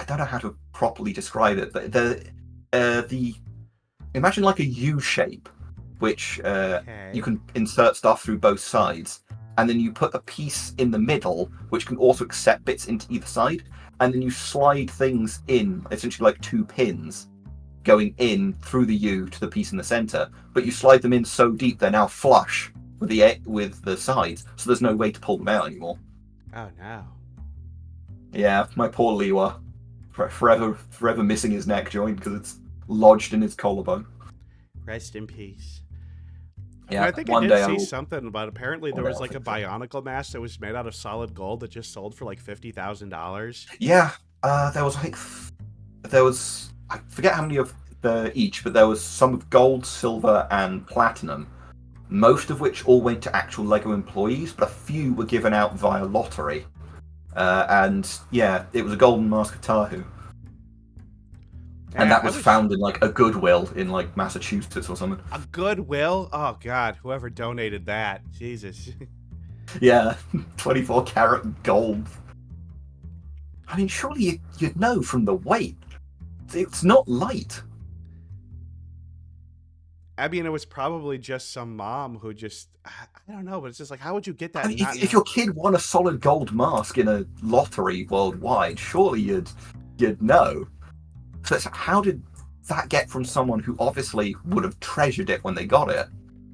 don't know how to properly describe it, but imagine like a U shape, which you can insert stuff through both sides, and then you put a piece in the middle, which can also accept bits into either side, and then you slide things in, essentially like two pins, going in through the U to the piece in the center, but you slide them in so deep they're now flush with the sides, so there's no way to pull them out anymore. Oh no. Yeah, my poor Liwa, forever missing his neck joint because it's lodged in his collarbone. Rest in peace. Yeah, I think I did see something about, apparently there was like a Bionicle mask that was made out of solid gold that just sold for like $50,000. Yeah, there was I forget how many of each, but there was some of gold, silver, and platinum, most of which all went to actual Lego employees, but a few were given out via lottery. And yeah, it was a golden mask of Tahu. And that was found in like a Goodwill in like Massachusetts or something. A Goodwill? Oh god, whoever donated that. Jesus. Yeah, 24 karat gold. I mean, surely you'd know from the weight. It's not light. I mean, it was probably just some mom who just, I don't know, but it's just like, how would you get that? I mean, if your kid won a solid gold mask in a lottery worldwide, surely you'd know. So how did that get from someone who obviously would have treasured it when they got it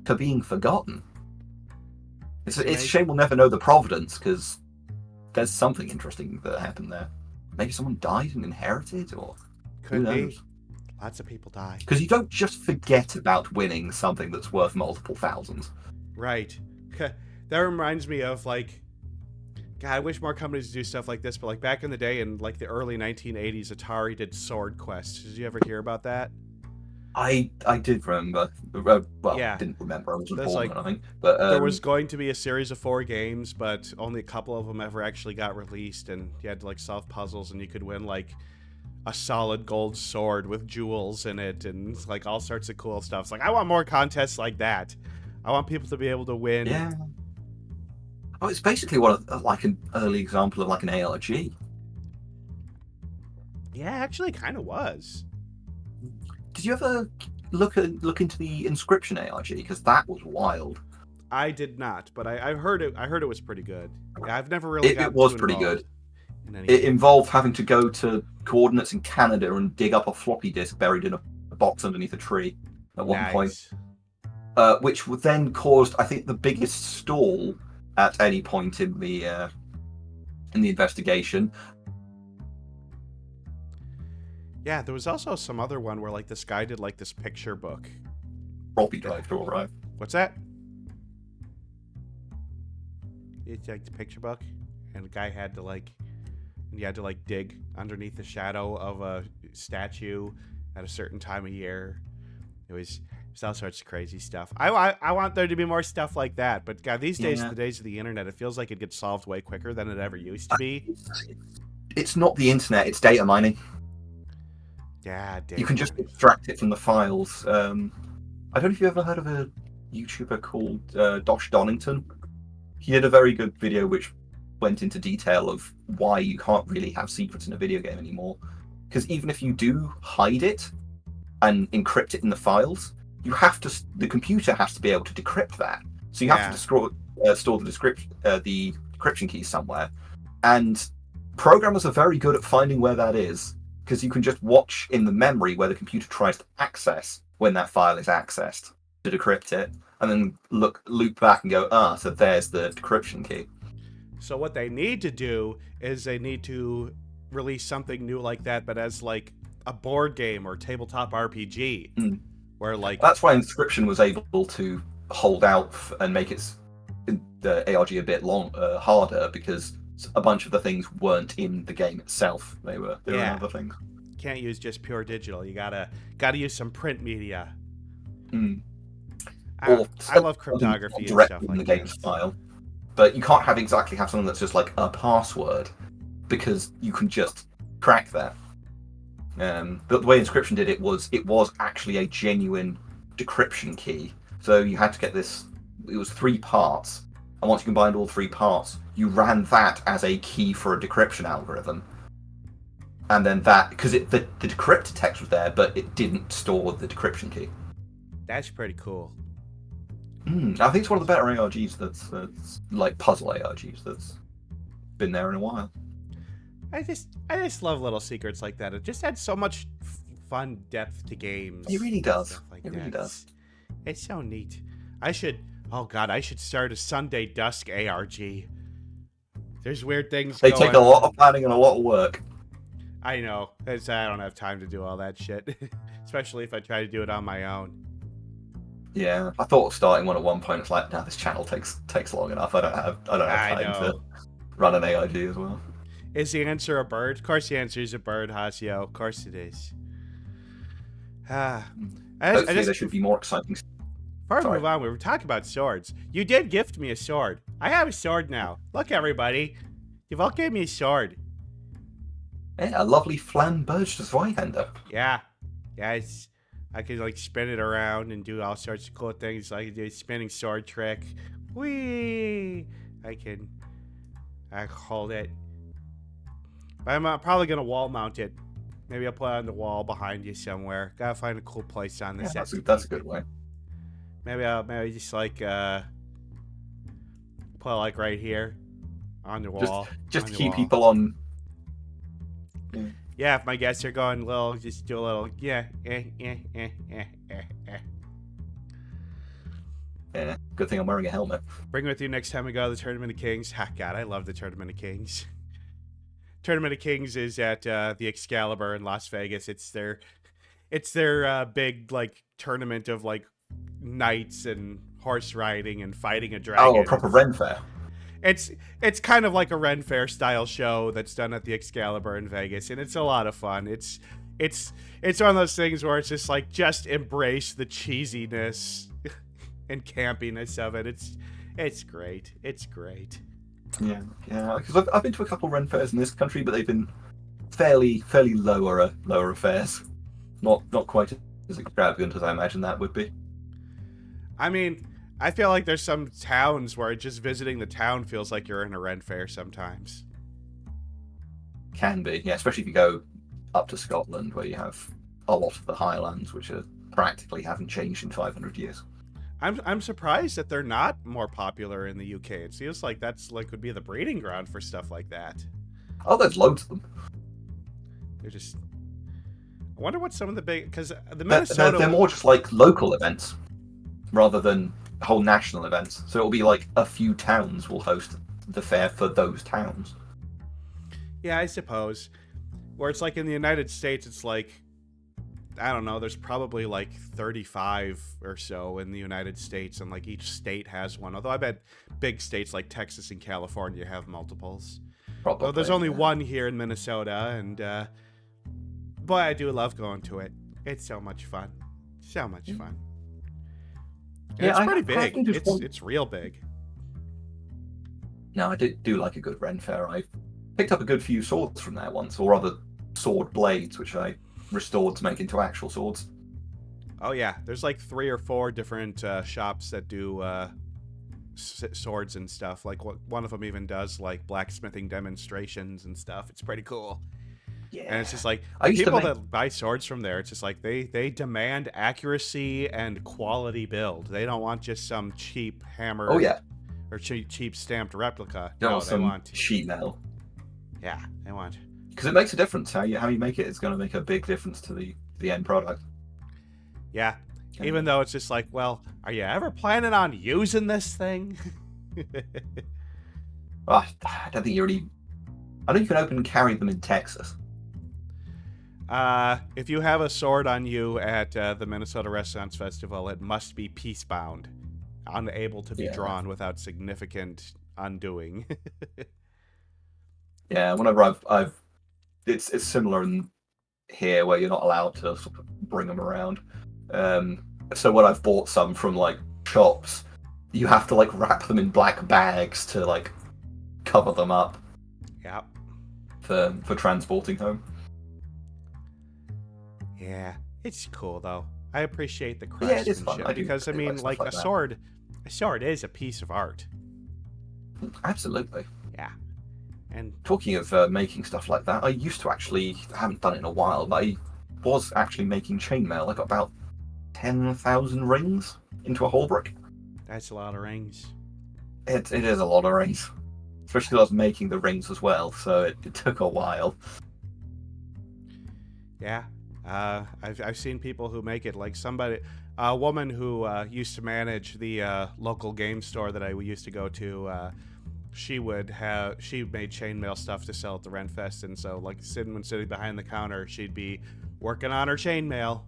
to being forgotten? It's a shame we'll never know the providence, because there's something interesting that happened there. Maybe someone died and inherited, or could be. Lots of people die. Because you don't just forget about winning something that's worth multiple thousands. Right. That reminds me of, like, God, I wish more companies do stuff like this, but like back in the day, in like the early 1980s, Atari did Sword Quest. Did you ever hear about that? I did remember. Well, yeah. Didn't remember. I wasn't born, like, I think. But there was going to be a series of 4 games, but only a couple of them ever actually got released, and you had to like solve puzzles, and you could win like a solid gold sword with jewels in it, and like all sorts of cool stuff. It's like, I want more contests like that. I want people to be able to win. Yeah. Oh, it's basically like an early example of like an ARG. Yeah, actually, kind of was. Did you ever look into the Inscription ARG? Because that was wild. I did not, but I heard it. I heard it was pretty good. Yeah, I've never really. It was pretty good. It involved having to go to coordinates in Canada and dig up a floppy disk buried in a box underneath a tree at one point, which then caused, I think, the biggest stall at any point in the investigation. Yeah, there was also some other one where like this guy did like this picture book. Floppy drive to arrive. What's that? It's like the picture book, and the guy had to like, you had to like dig underneath the shadow of a statue at a certain time of year. It was There's all sorts of crazy stuff. I want there to be more stuff like that. But God, these days, the days of the internet, it feels like it gets solved way quicker than it ever used to be. It's not the internet; it's data mining. Yeah, you can just extract it from the files. I don't know if you ever heard of a YouTuber called Dosh Donington. He did a very good video which went into detail of why you can't really have secrets in a video game anymore. Because even if you do hide it and encrypt it in the files, the computer has to be able to decrypt that. So you have to store the decryption keys somewhere. And programmers are very good at finding where that is, because you can just watch in the memory where the computer tries to access when that file is accessed to decrypt it, and then loop back and go, so there's the decryption key. So what they need to do is they need to release something new like that, but as like a board game or tabletop RPG, where like that's why Inscription was able to hold out and make the ARG a bit harder, because a bunch of the things weren't in the game itself. They were in other things. Can't use just pure digital. You gotta use some print media. I love cryptography and stuff like in the game's file, but you can't have something that's just like a password, because you can just crack that. But the way Inscription did it was actually a genuine decryption key. So you had to get this. It was 3 parts, and once you combined all 3 parts, you ran that as a key for a decryption algorithm. And then because the decrypted text was there, but it didn't store the decryption key. That's pretty cool. I think it's one of the better ARGs that's like puzzle ARGs that's been there in a while. I just love little secrets like that. It just adds so much fun depth to games. It really does. Really does. It's so neat. I should start a Sunday Dusk ARG. There's weird things They take a lot of planning and a lot of work. I know. I don't have time to do all that shit. Especially if I try to do it on my own. Yeah, I thought of starting one at one point. It's like, this channel takes long enough. I don't have time to run an AIG as well. Is the answer a bird? Of course the answer is a bird, Hasio. Of course it is. Hopefully there should be more exciting stuff. Before we move on, we were talking about swords. You did gift me a sword. I have a sword now. Look, everybody. Devalk gave me a sword. Yeah, a lovely flamberge to Zweihander. Yeah. I could like spin it around and do all sorts of cool things. Like I could do a spinning sword trick. Whee! I hold it. But I'm probably gonna wall mount it. Maybe I'll put it on the wall behind you somewhere. Gotta find a cool place on the set. That's a good way. Maybe I'll just like put it like right here on the wall. Just to keep people on. Yeah, if my guests are going little, just do a little, Yeah, good thing I'm wearing a helmet. Bring it with you next time we go to the Tournament of Kings. God, I love the Tournament of Kings. Tournament of Kings is at the Excalibur in Las Vegas. It's their big like tournament of like knights and horse riding and fighting a dragon. Oh, a proper Ren Fair. It's kind of like a Ren Fair style show that's done at the Excalibur in Vegas, and it's a lot of fun. It's one of those things where it's just like, just embrace the cheesiness and campiness of it. It's great. It's great. Yeah. Because I've been to a couple of Ren Fairs in this country, but they've been fairly lower affairs. Not quite as extravagant as I imagine that would be. I mean, I feel like there's some towns where just visiting the town feels like you're in a Ren Fair sometimes. Can be, yeah, especially if you go up to Scotland, where you have a lot of the Highlands, which practically haven't changed in 500 years. I'm surprised that they're not more popular in the UK. It feels like that's would be the breeding ground for stuff like that. Oh, there's loads of them. They're just. I wonder what some of the big, because the Minnesota. They're more just like local events, rather than whole national events. So it'll be like a few towns will host the fair for those towns. Yeah, I suppose. Where it's like in the United States, it's like, I don't know, there's probably like 35 or so in the United States, and like each state has one. Although I bet big states like Texas and California have multiples. Probably. Well, there's only one here in Minnesota, and boy, I do love going to it. It's so much fun. So much fun. And it's pretty I big. think just one. It's real big. No, I do like a good Ren Fair. I picked up a good few swords from there once, or other sword blades, which I restored to make into actual swords. Oh yeah, there's like 3 or 4 different shops that do swords and stuff. Like one of them even does like blacksmithing demonstrations and stuff. It's pretty cool. Yeah. And it's just like I the used to people make- that buy swords from there. It's just like they demand accuracy and quality build. They don't want just some cheap hammer. Oh yeah, Or cheap stamped replica. you No, want they some want. sheet metal. Yeah, they want. Because it makes a difference how you make it. It's going to make a big difference to the end product. Yeah. Even though it's just like, well, are you ever planning on using this thing? I don't think you really. I think you can open and carry them in Texas. If you have a sword on you at the Minnesota Renaissance Festival, it must be peace-bound, unable to be drawn without significant undoing. Yeah, whenever I've it's similar in here where you're not allowed to sort of bring them around. So when I've bought some from like shops, you have to like wrap them in black bags to like cover them up. Yep. For transporting home. Yeah, it's cool though. I appreciate the Yeah, craftsmanship it is fun. I do because I like mean, stuff like like a that. sword is a piece of art. Absolutely. Yeah. And Talking of making stuff like that, I used to actually, I haven't done it in a while, but I was actually making chainmail. I got about 10,000 rings into a whole brick. that's a lot of rings. It is a lot of rings. Especially because I was making the rings as well, so it took a while. Yeah. I've seen people who make it like a woman who used to manage the local game store that I used to go to. She made chainmail stuff to sell at the Renfest, and so like when sitting behind the counter, she'd be working on her chainmail,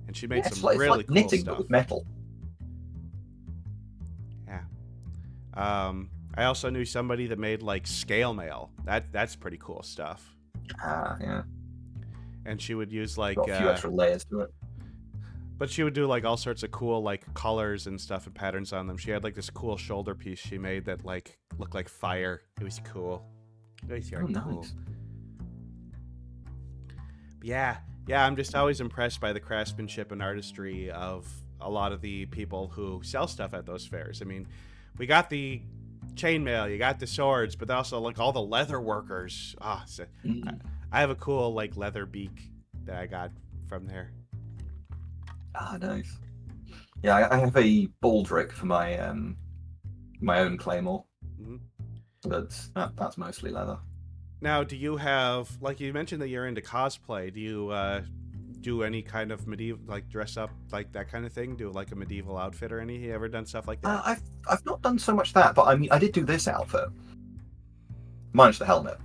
and she made It's some like, really it's like cool knitting, stuff. but with metal. Yeah. I also knew somebody that made like scale mail. That's pretty cool stuff. Yeah. And she would use like Got a few extra layers to it. but she would do like all sorts of cool like colors and stuff and patterns on them. She had like this cool shoulder piece she made that like looked like fire. It was cool. It was very cool. Nice. But yeah, I'm just always impressed by the craftsmanship and artistry of a lot of the people who sell stuff at those fairs. I mean, we got the chainmail, you got the swords, but also like all the leather workers. I have a cool like leather beak that I got from there. Nice. Yeah, I have a baldric for my my own claymore. Mhm. That's mostly leather. Now, do you have, like you mentioned that you're into cosplay, do you do any kind of medieval, like dress up like that kind of thing? Do like a medieval outfit or any? You ever done stuff like that? I've not done so much that, but I mean I did do this outfit. Minus the helmet.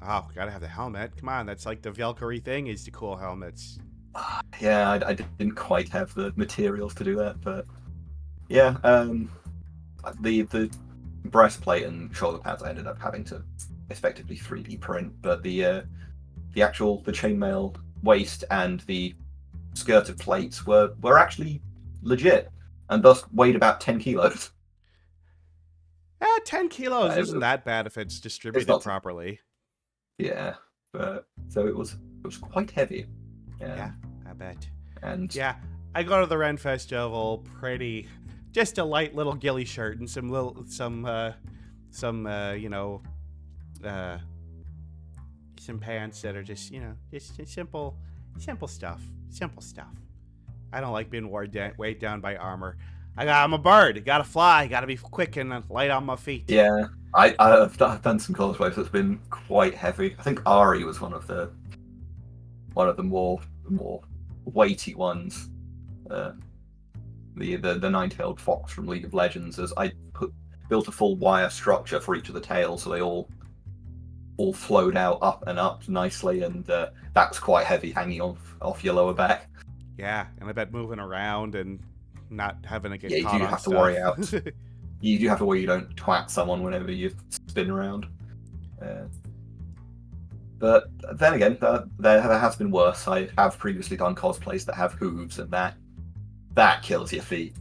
Oh, gotta have the helmet. Come on, that's like the Valkyrie thing is the cool helmets. Yeah, I didn't quite have the materials to do that, but yeah, the breastplate and shoulder pads I ended up having to effectively 3D print, but the chainmail waist and the skirted plates were actually legit, and thus weighed about 10 kilos. 10 kilos isn't that bad if it's distributed properly. Yeah, but so it was quite heavy. Yeah, I bet. And yeah, I go to the Ren Festival just a light little ghillie shirt and some pants that are just simple stuff. I don't like being weighed down by armor. I'm a bird. Gotta fly. Gotta be quick and light on my feet. Yeah, I've done some cosplays that's been quite heavy. I think Ari was one of the more weighty ones. The nine-tailed fox from League of Legends, as I built a full wire structure for each of the tails, so they all flowed out up and up nicely, and that's quite heavy, hanging off your lower back. Yeah, and I bet moving around and not having to get you caught do on have stuff. to worry out. You do have to worry you don't twat someone whenever you spin around. But then again, there has been worse. I have previously done cosplays that have hooves, and that kills your feet.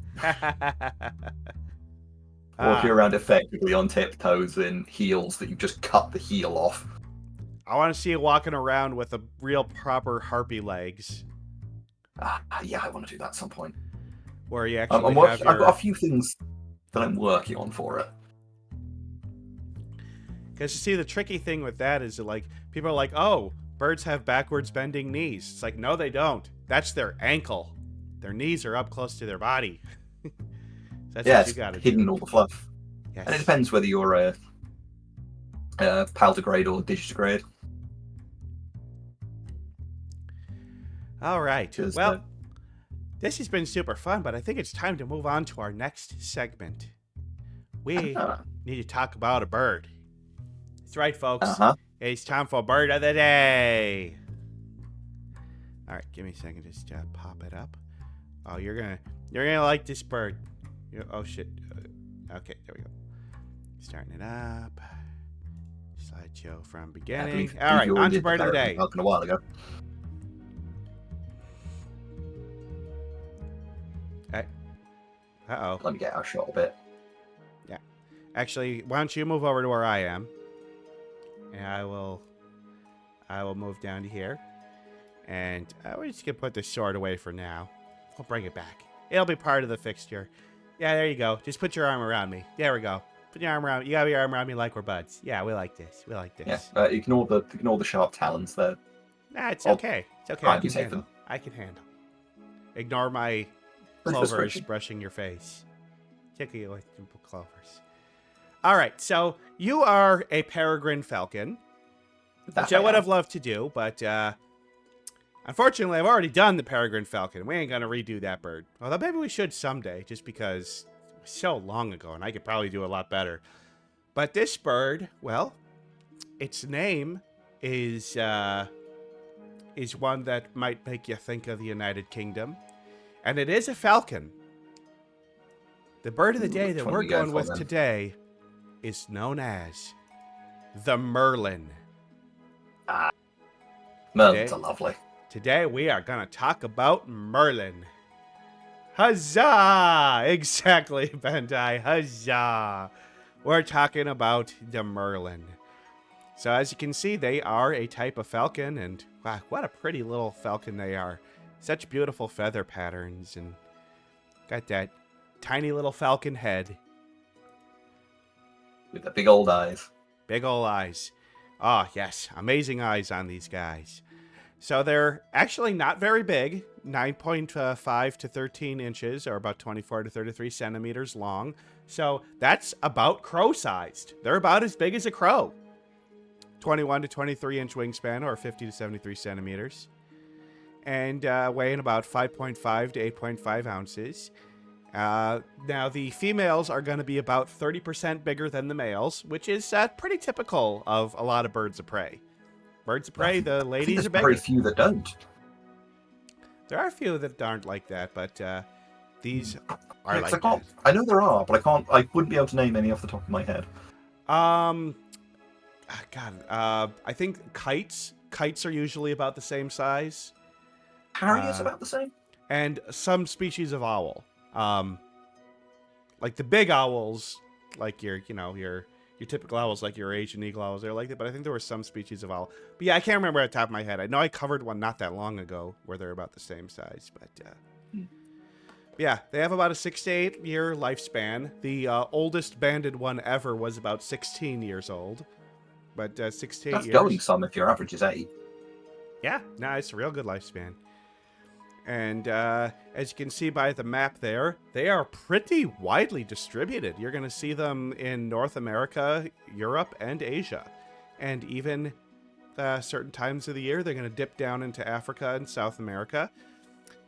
Walking around effectively on tiptoes in heels that you just cut the heel off. I want to see you walking around with a real proper harpy legs. Yeah, I want to do that at some point. Where you actually I've got a few things that I'm working on for it. Because you see, the tricky thing with that is that, like, people are like, oh, birds have backwards bending knees. It's like, no, they don't. That's their ankle. Their knees are up close to their body. That's what you gotta hidden do. all the fluff. Yes. And it depends whether you're a paldigrade or digitigrade. All right. Well, this has been super fun, but I think it's time to move on to our next segment. We need to talk about a bird. That's right, folks. It's time for Bird of the Day. All right, give me a second. Just pop it up. Oh, you're gonna like this bird. Oh shit. Okay, there we go. Starting it up. Slideshow from beginning. All right, on to Bird of the Day. A while ago. Uh-oh. Let me get our shot a bit. Yeah. Actually, why don't you move over to where I am? And I will move down to here. And we're just going to put the sword away for now. We'll bring it back. It'll be part of the fixture. Yeah, there you go. Just put your arm around me. There we go. Put your arm around. You got your arm around me like we're buds. Yeah, we like this. We like this. Yeah, ignore the sharp talons there. Nah, it's okay. It's okay. I can handle. Ignore my clovers brushing your face. Tickle you with simple clovers. All right, so you are a peregrine falcon, which I would have loved to do, but unfortunately, I've already done the peregrine falcon. We ain't gonna redo that bird. Although maybe we should someday, just because it was so long ago, and I could probably do a lot better. But this bird, well, its name is one that might make you think of the United Kingdom. And it is a falcon. The bird of the day that we're going with today is known as the Merlin. Merlins are lovely. Today we are going to talk about Merlin. Huzzah! Exactly, Bandai. Huzzah! We're talking about the Merlin. So as you can see, they are a type of falcon, and wow, what a pretty little falcon they are. Such beautiful feather patterns, and got that tiny little falcon head. With the big old eyes. Big old eyes. Oh, yes. Amazing eyes on these guys. So they're actually not very big. 9.5 to 13 inches, or about 24 to 33 centimeters long. So that's about crow-sized. They're about as big as a crow. 21 to 23 inch wingspan, or 50 to 73 centimeters. And weighing about 5.5 to 8.5 ounces. Now, the females are going to be about 30% bigger than the males, which is pretty typical of a lot of birds of prey. Birds of prey, the ladies are bigger. Very few that don't. There are a few that aren't like that, but these are like that. I know there are, but I wouldn't be able to name any off the top of my head. I think kites are usually about the same size. Harriers about the same? And some species of owl. Like the big owls, like your typical owls, like your Asian eagle owls, they're like that, but I think there were some species of owl. But yeah, I can't remember at the top of my head. I know I covered one not that long ago where they're about the same size, but yeah, they have about a 6 to 8 year lifespan. The oldest banded one ever was about 16 years old. But 6 to 8 years. That's going some if your average is 8. Yeah, no, it's a real good lifespan. And as you can see by the map there, they are pretty widely distributed. You're going to see them in North America, Europe, and Asia. And even certain times of the year, they're going to dip down into Africa and South America.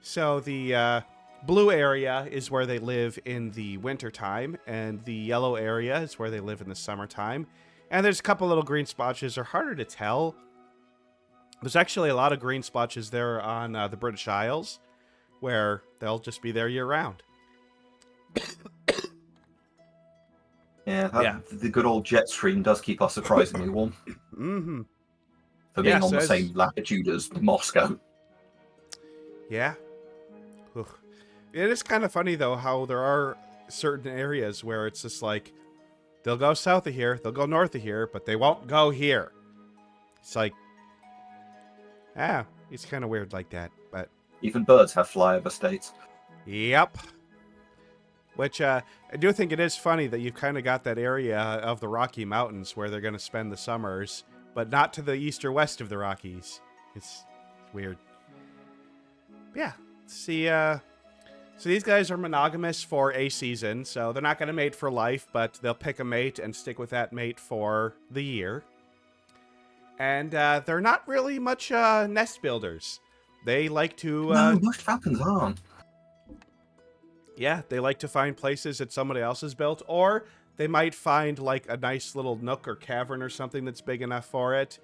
So the blue area is where they live in the wintertime, and the yellow area is where they live in the summertime. And there's a couple little green splotches. They're harder to tell. There's actually a lot of green splotches there on the British Isles, where they'll just be there year-round. Yeah, the good old jet stream does keep us surprisingly warm. Mm-hmm. For being on the same latitude as Moscow. Yeah. Ugh. It is kind of funny, though, how there are certain areas where it's just like, they'll go south of here, they'll go north of here, but they won't go here. It's like, it's kind of weird like that, but... Even birds have flyover states. Yep. Which, I do think it is funny that you've kind of got that area of the Rocky Mountains where they're going to spend the summers, but not to the east or west of the Rockies. It's weird. But yeah, see, so these guys are monogamous for a season, so they're not going to mate for life, but they'll pick a mate and stick with that mate for the year. And they're not really much nest builders. They like to... No, most falcons aren't. Yeah, they like to find places that somebody else has built, or they might find like a nice little nook or cavern or something that's big enough for it.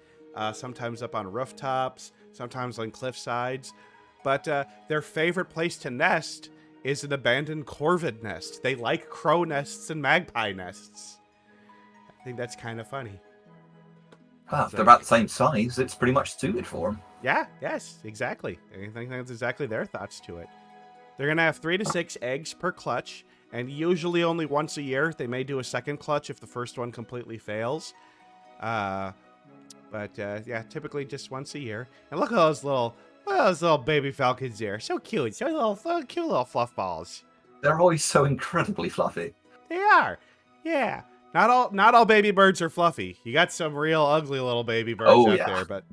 Sometimes up on rooftops, sometimes on cliff sides. But their favorite place to nest is an abandoned corvid nest. They like crow nests and magpie nests. I think that's kind of funny. Well, if they're about the same size, it's pretty much suited for them. Yeah, yes, exactly. I think that's exactly their thoughts to it. They're going to have 3 to 6 eggs per clutch, and usually only once a year. They may do a second clutch if the first one completely fails. Yeah, typically just once a year. And look at those little baby falcons there. So cute. So cute little fluff balls. They're always so incredibly fluffy. They are. Yeah. Not all baby birds are fluffy. You got some real ugly little baby birds out there, but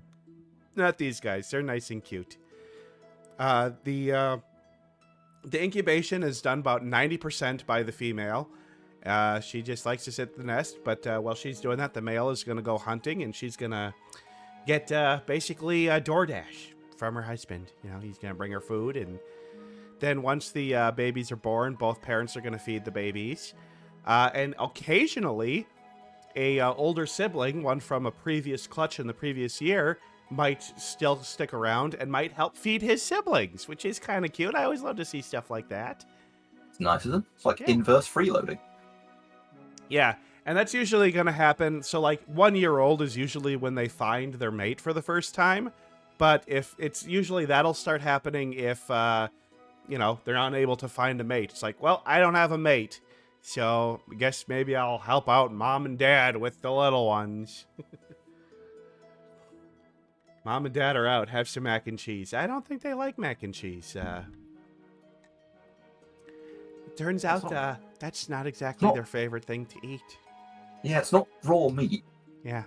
not these guys. They're nice and cute. The incubation is done about 90% by the female. She just likes to sit in the nest, but while she's doing that, the male is going to go hunting, and she's going to get basically a DoorDash from her husband. You know, he's going to bring her food, and then once the babies are born, both parents are going to feed the babies. And occasionally, a older sibling, one from a previous clutch in the previous year, might still stick around and might help feed his siblings, which is kind of cute. I always love to see stuff like that. It's nice of them. It's like inverse freeloading. Yeah, and that's usually going to happen. So, like, 1 year old is usually when they find their mate for the first time. But if it's usually that'll start happening if, they're not able to find a mate. It's like, well, I don't have a mate. So I guess maybe I'll help out mom and dad with the little ones. Mom and dad are out. Have some mac and cheese. I don't think they like mac and cheese. It turns out that's not exactly their favorite thing to eat. Yeah, it's not raw meat. Yeah.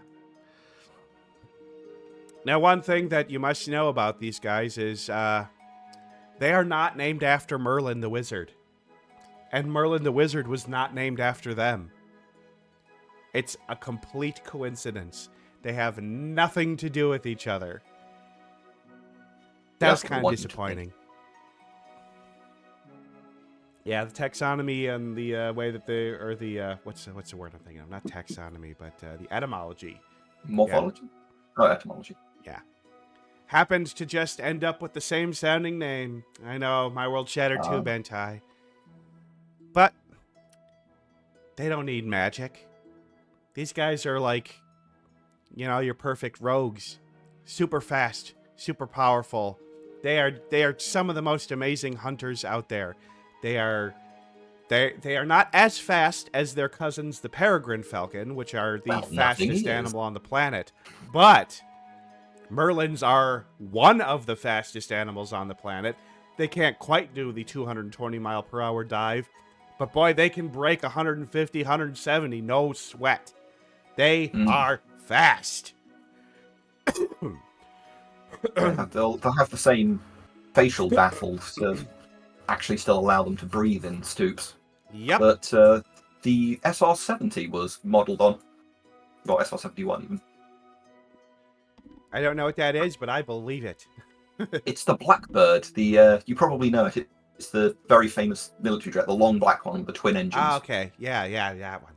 Now, one thing that you must know about these guys is they are not named after Merlin the Wizard. And Merlin the Wizard was not named after them. It's a complete coincidence. They have nothing to do with each other. That was kind of disappointing. Yeah, the taxonomy and the way that they, or the, what's the word I'm thinking of? Not taxonomy, but the etymology. Morphology? Yeah. Oh, etymology. Yeah. Happened to just end up with the same sounding name. I know, my world shattered too, Bentai. But they don't need magic. These guys are like, your perfect rogues. Super fast, super powerful. They are some of the most amazing hunters out there. They are not as fast as their cousins, the peregrine falcon, which are the fastest animal on the planet. But Merlins are one of the fastest animals on the planet. They can't quite do the 220 mile per hour dive. But boy, they can break 150, 170, no sweat. They are fast. They'll have the same facial baffles to actually still allow them to breathe in stoops. Yep. But the SR-70 was modelled on... Well, SR-71 even. I don't know what that is, but I believe it. It's the Blackbird. You probably know it. It's the very famous military jet, the long black one with the twin engines. Ah, okay. Yeah, that one.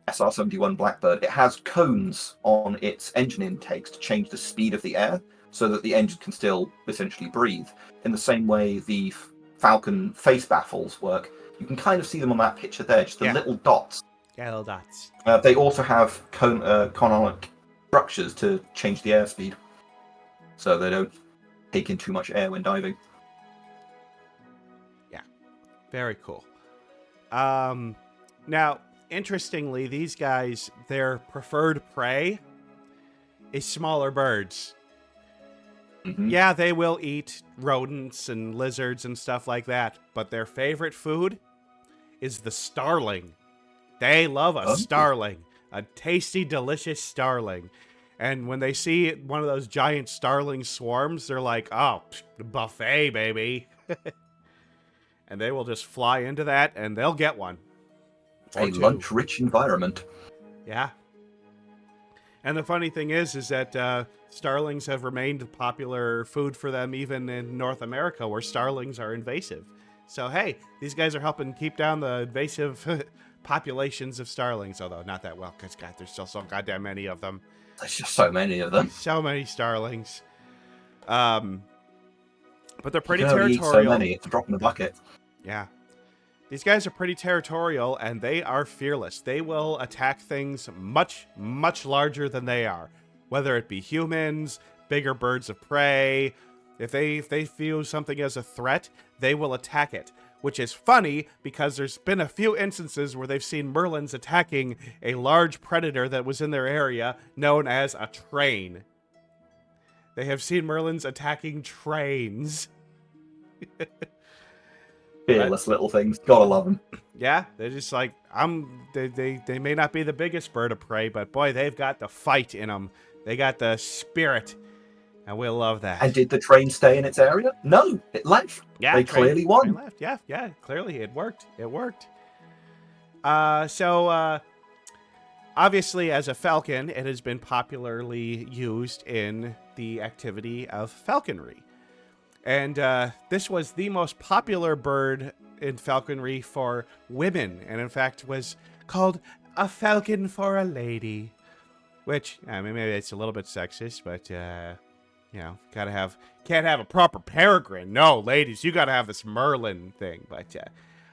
SR-71 Blackbird. It has cones on its engine intakes to change the speed of the air so that the engine can still essentially breathe. In the same way the Falcon face baffles work. You can kind of see them on that picture there, just the little dots. Yeah, little dots. They also have cononic structures to change the airspeed so they don't take in too much air when diving. Very cool. Now, interestingly, these guys, their preferred prey is smaller birds. Mhm. Yeah, they will eat rodents and lizards and stuff like that, but their favorite food is the starling. They love a Oh. starling, a tasty, delicious starling. And when they see one of those giant starling swarms, they're like, oh, buffet, baby. And they will just fly into that, and they'll get one. Or A two. lunch-rich environment. Yeah. And the funny thing is that starlings have remained popular food for them even in North America, where starlings are invasive. So, hey, these guys are helping keep down the invasive populations of starlings, although not that well, because, God, there's still so goddamn many of them. There's just so many of them. So many starlings. But they're pretty You can only eat territorial. so many. It's a drop in the bucket. Yeah. These guys are pretty territorial, and they are fearless. They will attack things much, much larger than they are. Whether it be humans, bigger birds of prey. If they view something as a threat, they will attack it. Which is funny, because there's been a few instances where they've seen merlins attacking a large predator that was in their area, known as a train. They have seen merlins attacking trains. Fearless little things. Gotta love them. Yeah, they're just like, they may not be the biggest bird of prey, but boy, they've got the fight in them. They got the spirit, and we'll love that. And did the train stay in its area? No, it left. Yeah, They clearly won. Train left. Yeah, clearly it worked. It worked. So obviously, as a falcon, it has been popularly used in the activity of falconry. And this was the most popular bird in falconry for women, and in fact was called a falcon for a lady. Which, I mean, maybe it's a little bit sexist, but, you know, can't have a proper peregrine. No, ladies, you gotta have this Merlin thing. But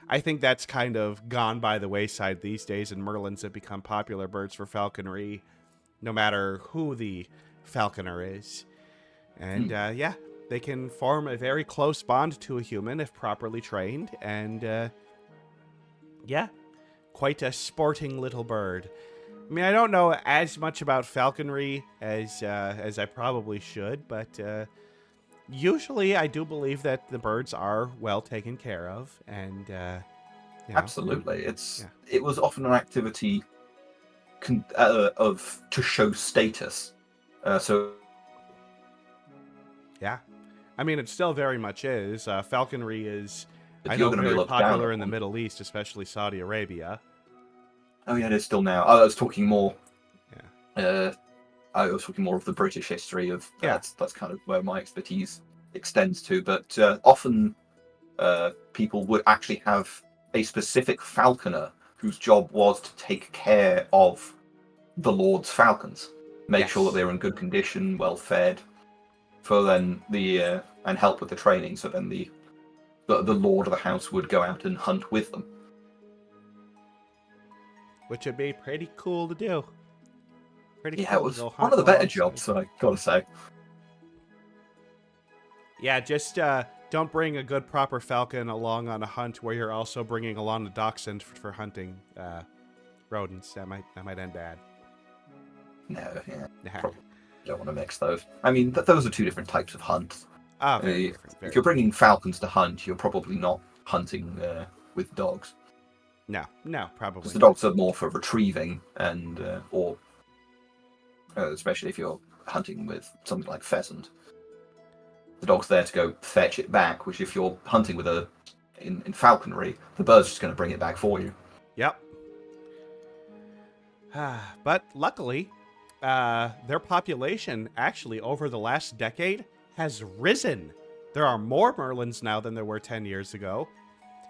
I think that's kind of gone by the wayside these days, and Merlins have become popular birds for falconry, no matter who the falconer is. And, yeah. They can form a very close bond to a human if properly trained, and yeah, quite a sporting little bird. I mean, I don't know as much about falconry as I probably should, but usually I do believe that the birds are well taken care of, and you know. Absolutely, it was often an activity to show status. So Yeah. I mean, it still very much is. Falconry is, if I you're know, going to be very looked down popular in the upon- Middle East, especially Saudi Arabia. Oh yeah, it is still now. I was talking more. Yeah. I was talking more of the British history of Yeah. that's kind of where my expertise extends to. But often people would actually have a specific falconer whose job was to take care of the Lord's falcons, make sure that they were in good condition, well fed, for then and help with the training. So then the Lord of the house would go out and hunt with them. Which would be pretty cool to do. Pretty Yeah, cool it was to go one hunt of the better alongside. jobs, I gotta say. Yeah, just don't bring a good proper falcon along on a hunt where you're also bringing along the dachshund for hunting rodents. That might end bad. No, yeah, Yeah. probably don't want to mix those. I mean, those are two different types of hunts. Ah, very different. If you're bringing falcons to hunt, you're probably not hunting with dogs. No, probably Because the not. dogs are more for retrieving and or especially if you're hunting with something like pheasant. The dog's there to go fetch it back, which if you're hunting with in falconry, the bird's just going to bring it back for you. Yep. But luckily, their population actually over the last decade has risen. There are more Merlins now than there were 10 years ago,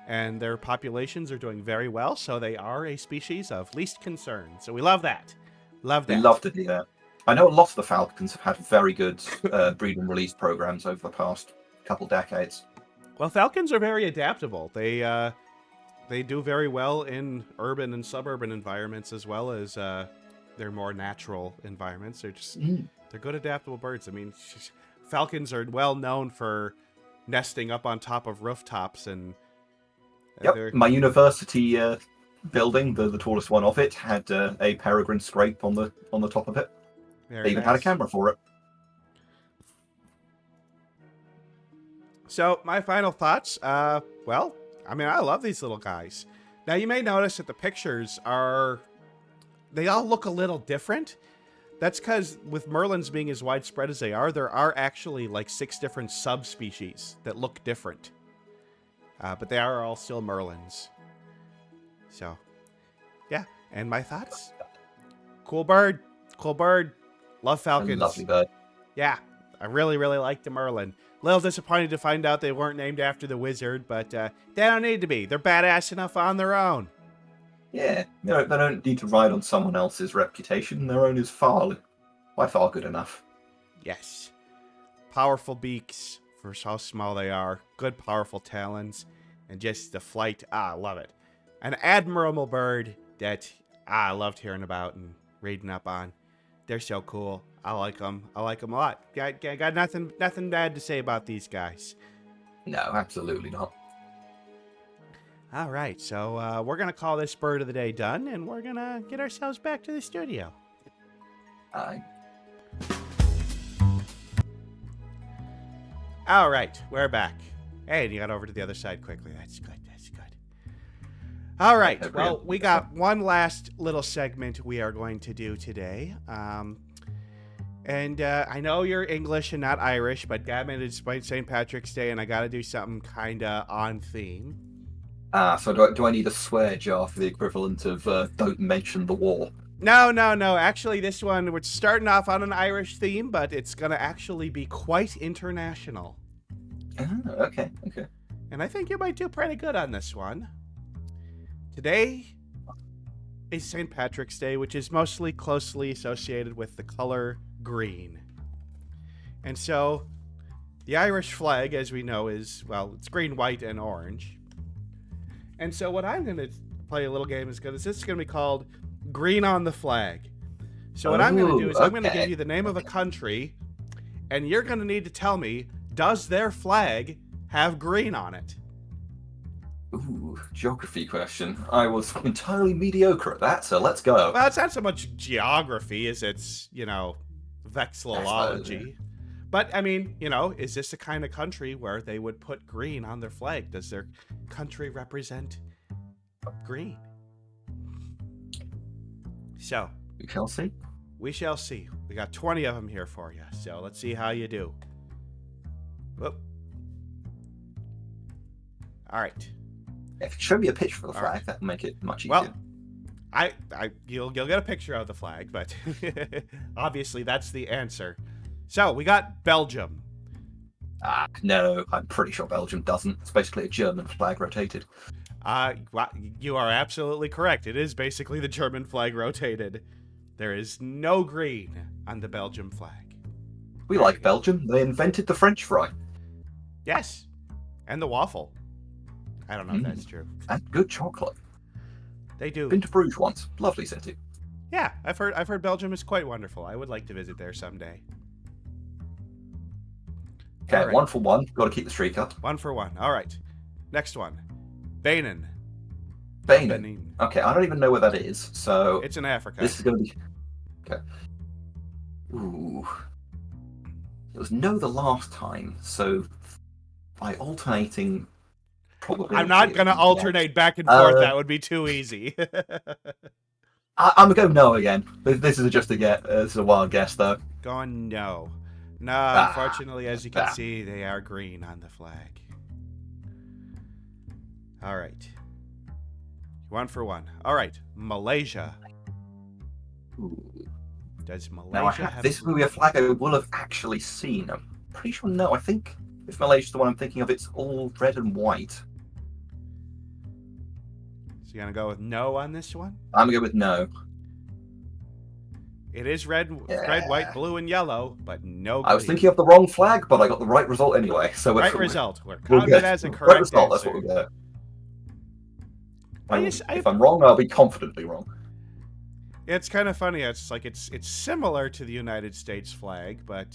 and their populations are doing very well, so they are a species of least concern. So we love that. Love that. We love to do that. I know a lot of the falcons have had very good breed and release programs over the past couple decades. Well, falcons are very adaptable. They do very well in urban and suburban environments as well as their more natural environments. They're good adaptable birds. I mean, falcons are well known for nesting up on top of rooftops and Yep, my university building, the tallest one of it, had a peregrine scrape on the top of it. They even had a camera for it. So my final thoughts. Well, I mean, I love these little guys. Now you may notice that the pictures they all look a little different. That's because with Merlins being as widespread as they are, there are actually like 6 different subspecies that look different. But they are all still Merlins. So, yeah. And my thoughts? Cool bird. Cool bird. Love falcons. A lovely bird. Yeah. I really, really like the Merlin. Little disappointed to find out they weren't named after the wizard, but they don't need to be. They're badass enough on their own. Yeah, they don't need to ride on someone else's reputation. Their own is by far good enough. Yes. Powerful beaks for how small they are. Good, powerful talons. And just the flight. I love it. An admirable bird that I loved hearing about and reading up on. They're so cool. I like them. I like them a lot. Got nothing bad to say about these guys. No, absolutely not. All right, so we're going to call this bird of the day done, and we're going to get ourselves back to the studio. Aye. All right, we're back. Hey, and you got over to the other side quickly. That's good. That's good. All right, well, we got one last little segment we are going to do today. And I know you're English and not Irish, but Gavin, it's St. Patrick's Day, and I got to do something kind of on theme. So do I need a swear jar for the equivalent of don't mention the war? No. Actually, this one, we're starting off on an Irish theme, but it's going to actually be quite international. Okay. And I think you might do pretty good on this one. Today is St. Patrick's Day, which is mostly closely associated with the color green. And so, the Irish flag, as we know, is, well, it's green, white, and orange. And so what I'm going to play a little game is this is going to be called Green on the Flag. So what I'm going to do is I'm going to give you the name of a country, and you're going to need to tell me, does their flag have green on it? Ooh, geography question. I was entirely mediocre at that, so let's go. Well, it's not so much geography as it's, vexillology. But, I mean, is this the kind of country where they would put green on their flag? Does their country represent green? So. We shall see. We shall see. We got 20 of them here for you. So let's see how you do. Whoop. All right. If you show me a picture of the flag, that'll make it much easier. Well, you'll get a picture of the flag, but obviously that's the answer. So, we got Belgium. No, I'm pretty sure Belgium doesn't. It's basically a German flag rotated. You are absolutely correct. It is basically the German flag rotated. There is no green on the Belgium flag. We like Belgium. They invented the French fry. Yes. And the waffle. I don't know if that's true. And good chocolate. They do. Been to Bruges once. Lovely city. Yeah, I've heard Belgium is quite wonderful. I would like to visit there someday. Okay, right. 1 for 1. Got to keep the streak up. 1 for 1. All right. Next one. Benin. Benin. Okay, I don't even know where that is, so... It's in Africa. This is going to be... Okay. Ooh. It was no the last time, so by alternating... I'm not going to alternate back and forth. That would be too easy. I'm going to go no again. This is just a guess. This is a wild guess, though. Going no. No, unfortunately, as you can see, they are green on the flag. All right. 1 for 1. All right. Malaysia. Ooh. Does Malaysia now, have... This will be a flag I will have actually seen. I'm pretty sure no. I think if Malaysia's the one I'm thinking of, it's all red and white. So you're going to go with no on this one? I'm going to go with no. It is red, white, blue, and yellow, but no green. I was thinking of the wrong flag, but I got the right result anyway. So right result. We're counted as a correct right result, answer. That's what we get. If I'm wrong, I'll be confidently wrong. It's kind of funny. It's like it's similar to the United States flag, but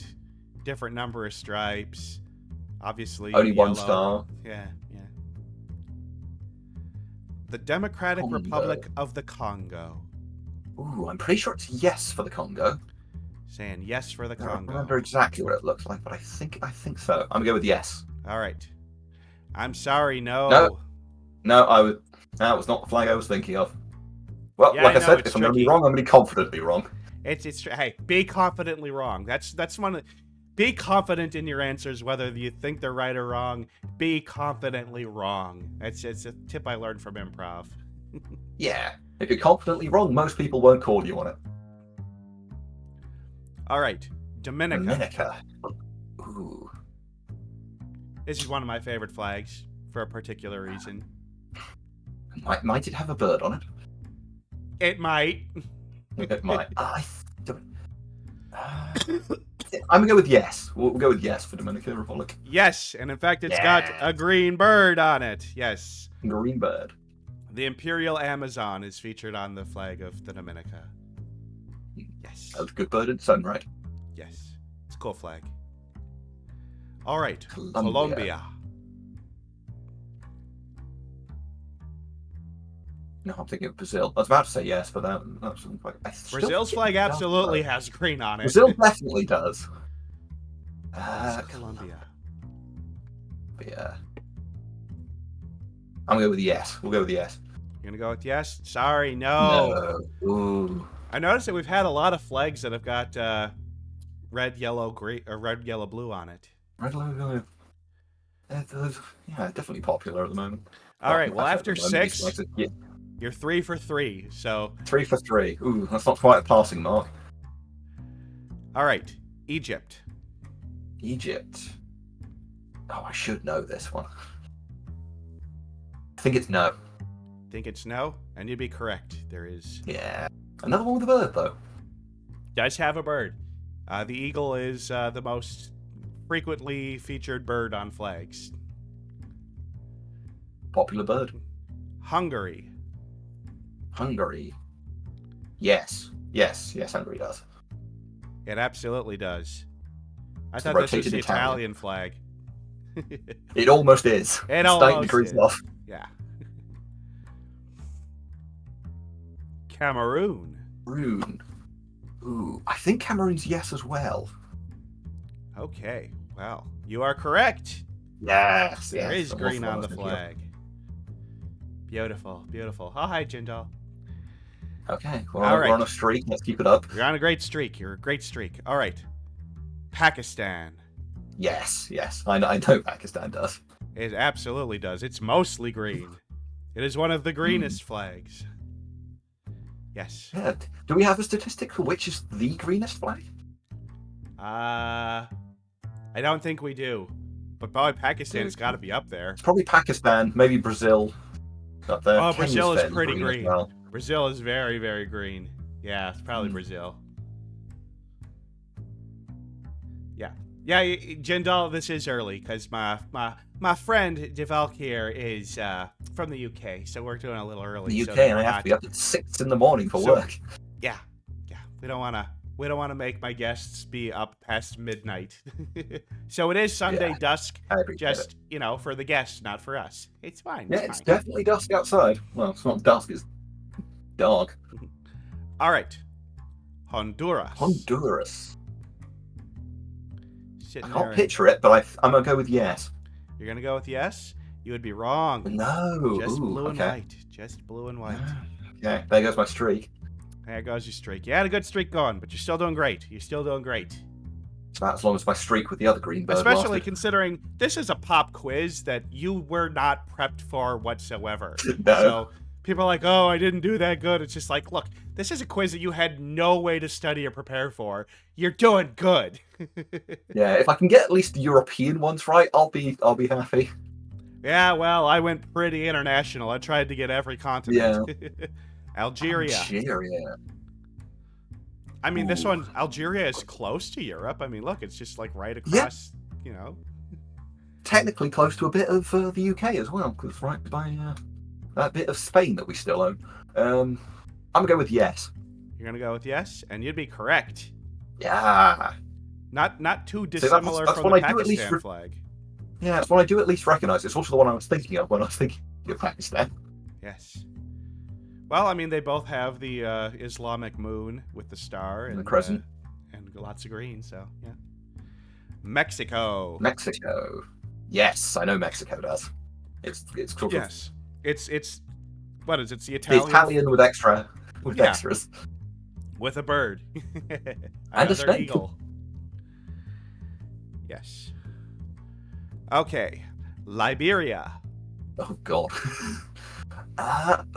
different number of stripes. Obviously, only yellow. 1 star. Yeah. The Democratic Congo. Republic of the Congo. Ooh, I'm pretty sure it's yes for the Congo. Saying yes for the I don't Congo. remember exactly what it looks like, but I think so. I'm gonna go with yes. All right. I'm sorry, no. No, that was not the flag I was thinking of. Well, Yeah, like I I know, said, it's if I'm gonna be tricky. wrong, I'm gonna be confidently wrong. Hey, be confidently wrong. That's one of, be confident in your answers, whether you think they're right or wrong. Be confidently wrong. It's a tip I learned from improv. Yeah. If you're confidently wrong, most people won't call you on it. All right, Dominica. Dominica. Ooh. This is one of my favorite flags for a particular reason. Might it have a bird on it? It might. It might. I'm gonna go with yes. We'll go with yes for Dominican Republic. Yes, and in fact, it's got a green bird on it. Yes. Green bird. The Imperial Amazon is featured on the flag of the Dominica. Yes. That's a good bird in its own right. Yes. It's a cool flag. All right. Colombia. Colombia. No, I'm thinking of Brazil. I was about to say yes, but that's Brazil's flag absolutely has green on it. Brazil definitely does. Colombia. Yeah. I'm going to go with yes. We'll go with yes. You're gonna go with yes? Sorry, no. No. Ooh. I noticed that we've had a lot of flags that have got red, yellow, green, or red, yellow, blue on it. Red logo. Yeah, definitely popular at the moment. All right. Well, after at the moment, 6, yeah. you're 3 for 3. So 3 for 3. Ooh, that's not quite a passing mark. all right, Egypt. Egypt. Oh, I should know this one. I think it's no. Think it's no, and you'd be correct. There is. Yeah. Another one with a bird, though. Does have a bird. The eagle is the most frequently featured bird on flags. Popular bird. Hungary. Hungary. Yes. Yes, Hungary does. It absolutely does. I It's thought the this was rotated the Italian. Italian flag. It almost is. It It's almost 90 degrees is. off. Yeah. Cameroon. Cameroon. Ooh, I think Cameroon's yes as well. Okay. Well, you are correct. Yes. There is that's green what I on was the thinking of. flag. Beautiful, beautiful. Oh, hi, Jindal. Okay, well, All right. we're on a streak. Let's keep it up. You're on a great streak. You're a great streak. All right. Pakistan. Yes. I know Pakistan does. It absolutely does. It's mostly green. It is one of the greenest flags. Yes. Yeah. Do we have a statistic for which is the greenest flag? I don't think we do. But probably Pakistan's got to be up there. It's probably Pakistan, maybe Brazil. Up there. Oh, Kenya's Brazil is fairly pretty as green. well. Brazil is very, very green. Yeah, it's probably Brazil. Yeah, Jindal, this is early because my friend Devalk here is from the UK, so we're doing a little early. The so UK, that and I we're have not- to be up at 6 in the morning for work. Yeah, we don't want to make my guests be up past midnight. So it is Sunday dusk, I appreciate just for the guests, not for us. It's fine. Yeah, It's it's fine. definitely dusk outside. Well, it's not dusk, it's dark. All right, Honduras. Honduras. I Sitting can't there. picture it, but I'm going to go with yes. You're gonna go with yes. You would be wrong. No. Just Ooh, blue and okay. white. Just blue and white. Okay, there goes my streak. There goes your streak. You had a good streak going, but you're still doing great. You're still doing great. It's about as long as my streak with the other green bird Especially lasted. considering this is a pop quiz that you were not prepped for whatsoever. No. So people are like, oh, I didn't do that good. It's just like, look, this is a quiz that you had no way to study or prepare for. You're doing good. Yeah, if I can get at least the European ones right, I'll be happy. Yeah, well, I went pretty international. I tried to get every continent. Algeria. I mean, this Ooh. one, Algeria is close to Europe. I mean, look, it's just like right across, Technically close to a bit of the UK as well, because right by that bit of Spain that we still own. I'm gonna go with yes. You're gonna go with yes, and you'd be correct. Yeah. Not too that's dissimilar from what the I do at least Pakistan flag. Yeah, it's one I do at least recognise. It's also the one I was thinking of when I was thinking of Pakistan. Yes. Well, I mean, they both have the Islamic moon with the star And the crescent. And lots of green. So yeah. Mexico. Mexico. Yes, I know Mexico does. It's sort of Yes. It's what is it? It's the the Italian. Italian with extras. With a bird. And a Another snake. eagle. Yes. Okay. Liberia. Oh god.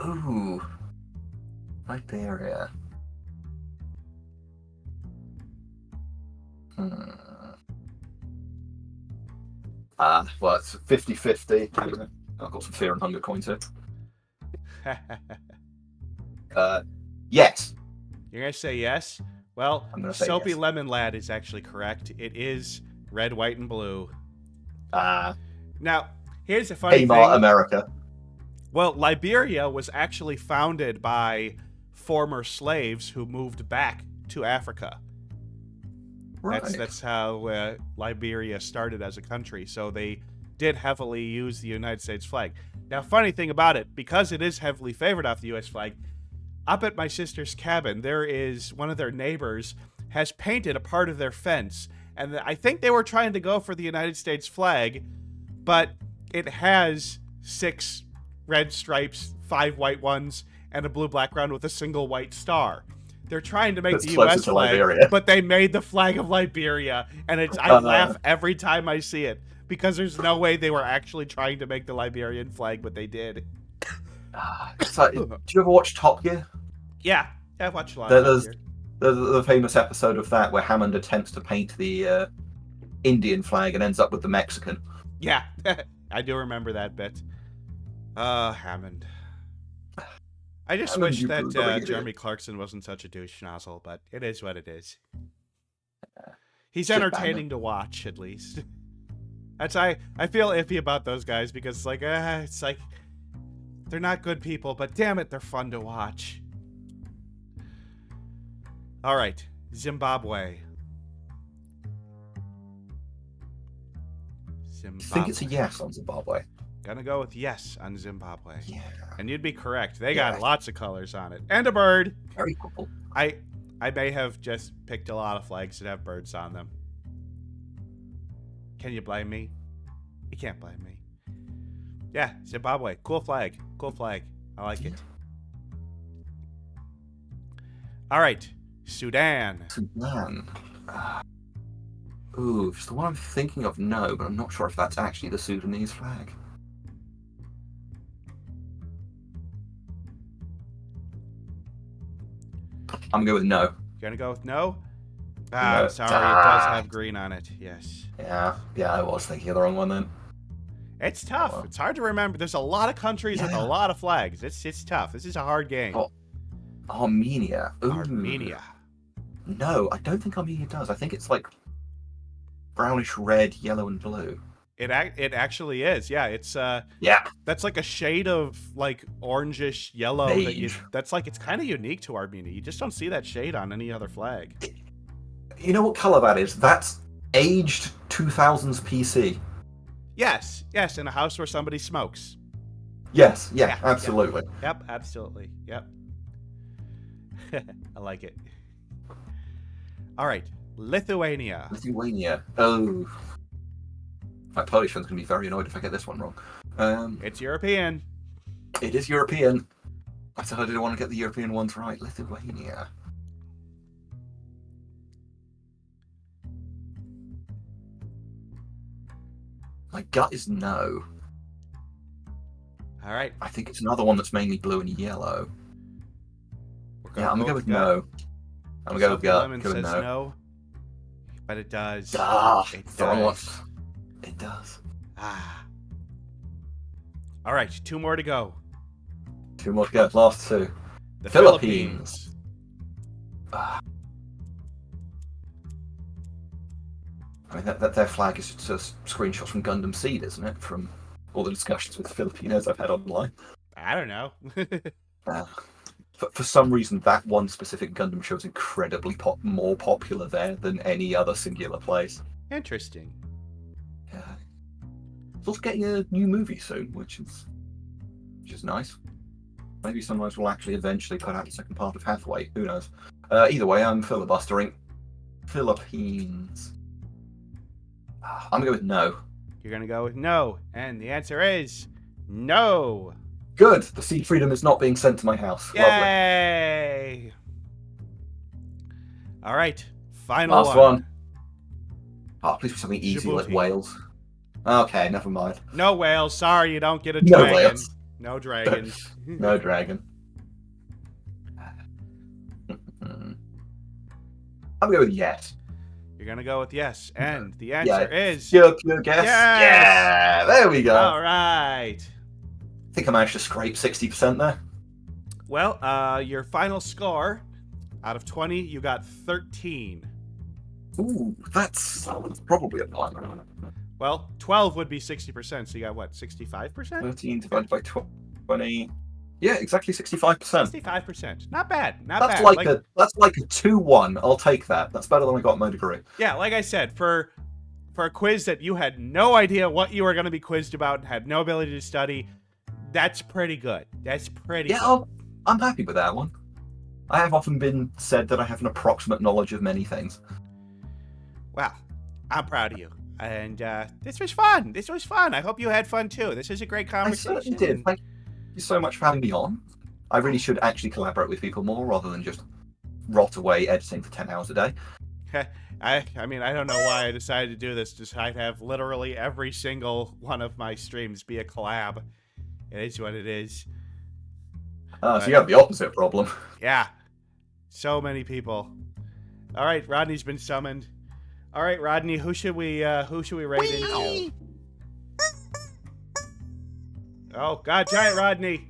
Ooh. Liberia. Well, it's 50-50. I've got some fear and hunger coins here. Yes. You're gonna say yes? Well, I'm gonna say Soapy yes. Lemon Lad is actually correct. It is red, white, and blue. Now, here's a funny Kmart thing. America. Well, Liberia was actually founded by former slaves who moved back to Africa. Right. That's how Liberia started as a country. So they did heavily use the United States flag. Now, funny thing about it, because it is heavily favored off the U.S. flag, up at my sister's cabin, there is one of their neighbors has painted a part of their fence. And I think they were trying to go for the United States flag, but it has 6 red stripes, 5 white ones, and a blue background with a single white star. They're trying to make That's the closer U.S. to flag, Liberia. but they made the flag of Liberia, and I laugh every time I see it because there's no way they were actually trying to make the Liberian flag, but they did. It's like, do you ever watch Top Gear? Yeah, I've watched a lot of There's that the famous episode of that where Hammond attempts to paint the Indian flag and ends up with the Mexican. Yeah, I do remember that bit. Hammond. I just Hammond, wish you that brutal idiot. Jeremy Clarkson wasn't such a douche nozzle, but it is what it is. He's Just entertaining to watch, at least. I feel iffy about those guys because it's like they're not good people, but damn it, they're fun to watch. All right, Zimbabwe. I think it's a yes on Zimbabwe. Gonna go with yes on Zimbabwe. Yeah. And you'd be correct. They Yeah. got lots of colors on it. And a bird. Very cool. I may have just picked a lot of flags that have birds on them. Can you blame me? You can't blame me. Yeah, Zimbabwe. Cool flag. Cool flag. I like it. All right. Sudan. Sudan. Ooh, it's the one I'm thinking of, no, but I'm not sure if that's actually the Sudanese flag. I'm going to go with no. You gonna go with no? No. I'm sorry. It does have green on it. Yes. Yeah, I was thinking of the wrong one then. It's tough. well. It's hard to remember. There's a lot of countries with a Yeah. lot of flags. It's tough. This is a hard game. Oh, Armenia. Ooh. Armenia. No, I don't think Armenia does. I think it's like brownish red, yellow, and blue. It actually is. Yeah, it's Yeah. that's like a shade of like orangish yellow Beige. that's like it's kind of unique to Armenia. You just don't see that shade on any other flag. You know what color that is? That's aged 2000s PC. Yes, in a house where somebody smokes. Yes, yeah, Yeah, absolutely. Yep, absolutely. Yep. I like it. All right, Lithuania. Lithuania. Oh. My Polish friend's going to be very annoyed if I get this one wrong. It's European. It is European. I thought I didn't want to get the European ones right. Lithuania. My gut is no. All right. I think it's another one that's mainly blue and yellow. We're Yeah, I'm going to go with gut. no. I'm going to go with gut. Lemon Go with says no. no. But it does. It It does. does. It does. Ah. All right, 2 more to go. 2 more to go. Last 2. The Philippines. I mean, their flag is just a screenshot from Gundam Seed, isn't it? From all the discussions with Filipinos I've had online. I don't know. For some reason, that one specific Gundam show is incredibly more popular there than any other singular place. Interesting. Yeah. It's also getting a new movie soon, which is nice. Maybe Sunrise will actually eventually put out the second part of Halfway. Who knows? Either way, I'm filibustering. Philippines. I'm going to go with no. You're going to go with no. And the answer is no. Good. The Seed Freedom is not being sent to my house. Yay! All right. Final Last one. Oh, please be something easy like Djibouti. Wales. Okay, never mind. No whales. Sorry, you don't get a No dragon. whales. No dragons. No dragon. I'm going with yes. You're going to go with yes. And the answer is... Pure guess. Yes! Yeah, there we go. All right. I think I managed to scrape 60% there. Well, your final score, out of 20, you got 13. Ooh, that's probably a lot. Well, 12 would be 60%, so you got what, 65%? 13 divided by 20. Yeah, exactly 65%. 65%. Not bad. Not That's bad. like that's like a 2-1. I'll take that. That's better than I got in my degree. Yeah, like I said, for a quiz that you had no idea what you were going to be quizzed about and had no ability to study, that's pretty good. That's pretty good. I'm happy with that one. I have often been said that I have an approximate knowledge of many things. Well, I'm proud of you. And this was fun. This was fun. I hope you had fun too. This is a great conversation. I certainly did. Thank you so much for having me on. I really should actually collaborate with people more rather than just rot away editing for 10 hours a day. I mean, I don't know why I decided to do this. Just I'd have literally every single one of my streams be a collab. It is what it is. So you have the opposite problem. Yeah. So many people. All right, Rodney's been summoned. All right, Rodney, who should we raid into? Oh, God, giant Rodney.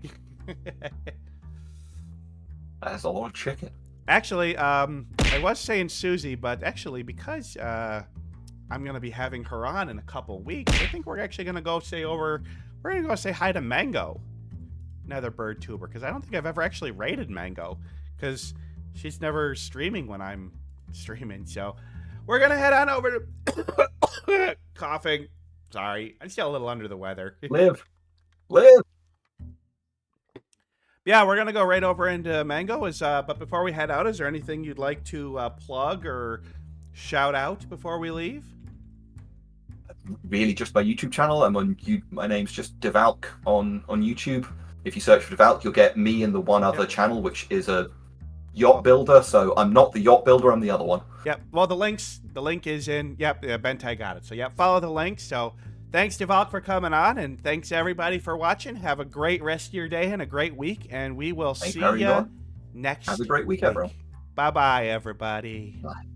That's a lot of chicken. Actually, I was saying Susie, but actually, because I'm gonna be having her on in a couple weeks, I think we're actually gonna go We're gonna go say hi to Mango, another bird tuber, because I don't think I've ever actually raided Mango, because she's never streaming when I'm streaming. So we're gonna head on over to coughing. Sorry, I'm still a little under the weather. Live. Yeah, we're gonna go right over into Mango. But before we head out, is there anything you'd like to plug or shout out before we leave? Really, just my YouTube channel. My name's just Devalk on YouTube. If you search for Devalk, you'll get me and the one other channel, which is a yacht builder. So I'm not the yacht builder. I'm the other one. Yep. Well, the link is in. Yep. Bentai got it. So yep. Follow the link. So. Thanks, Devalk, for coming on, and thanks, everybody, for watching. Have a great rest of your day and a great week, and we will see you next week. Have a great week, everyone. Bye-bye, everybody. Bye.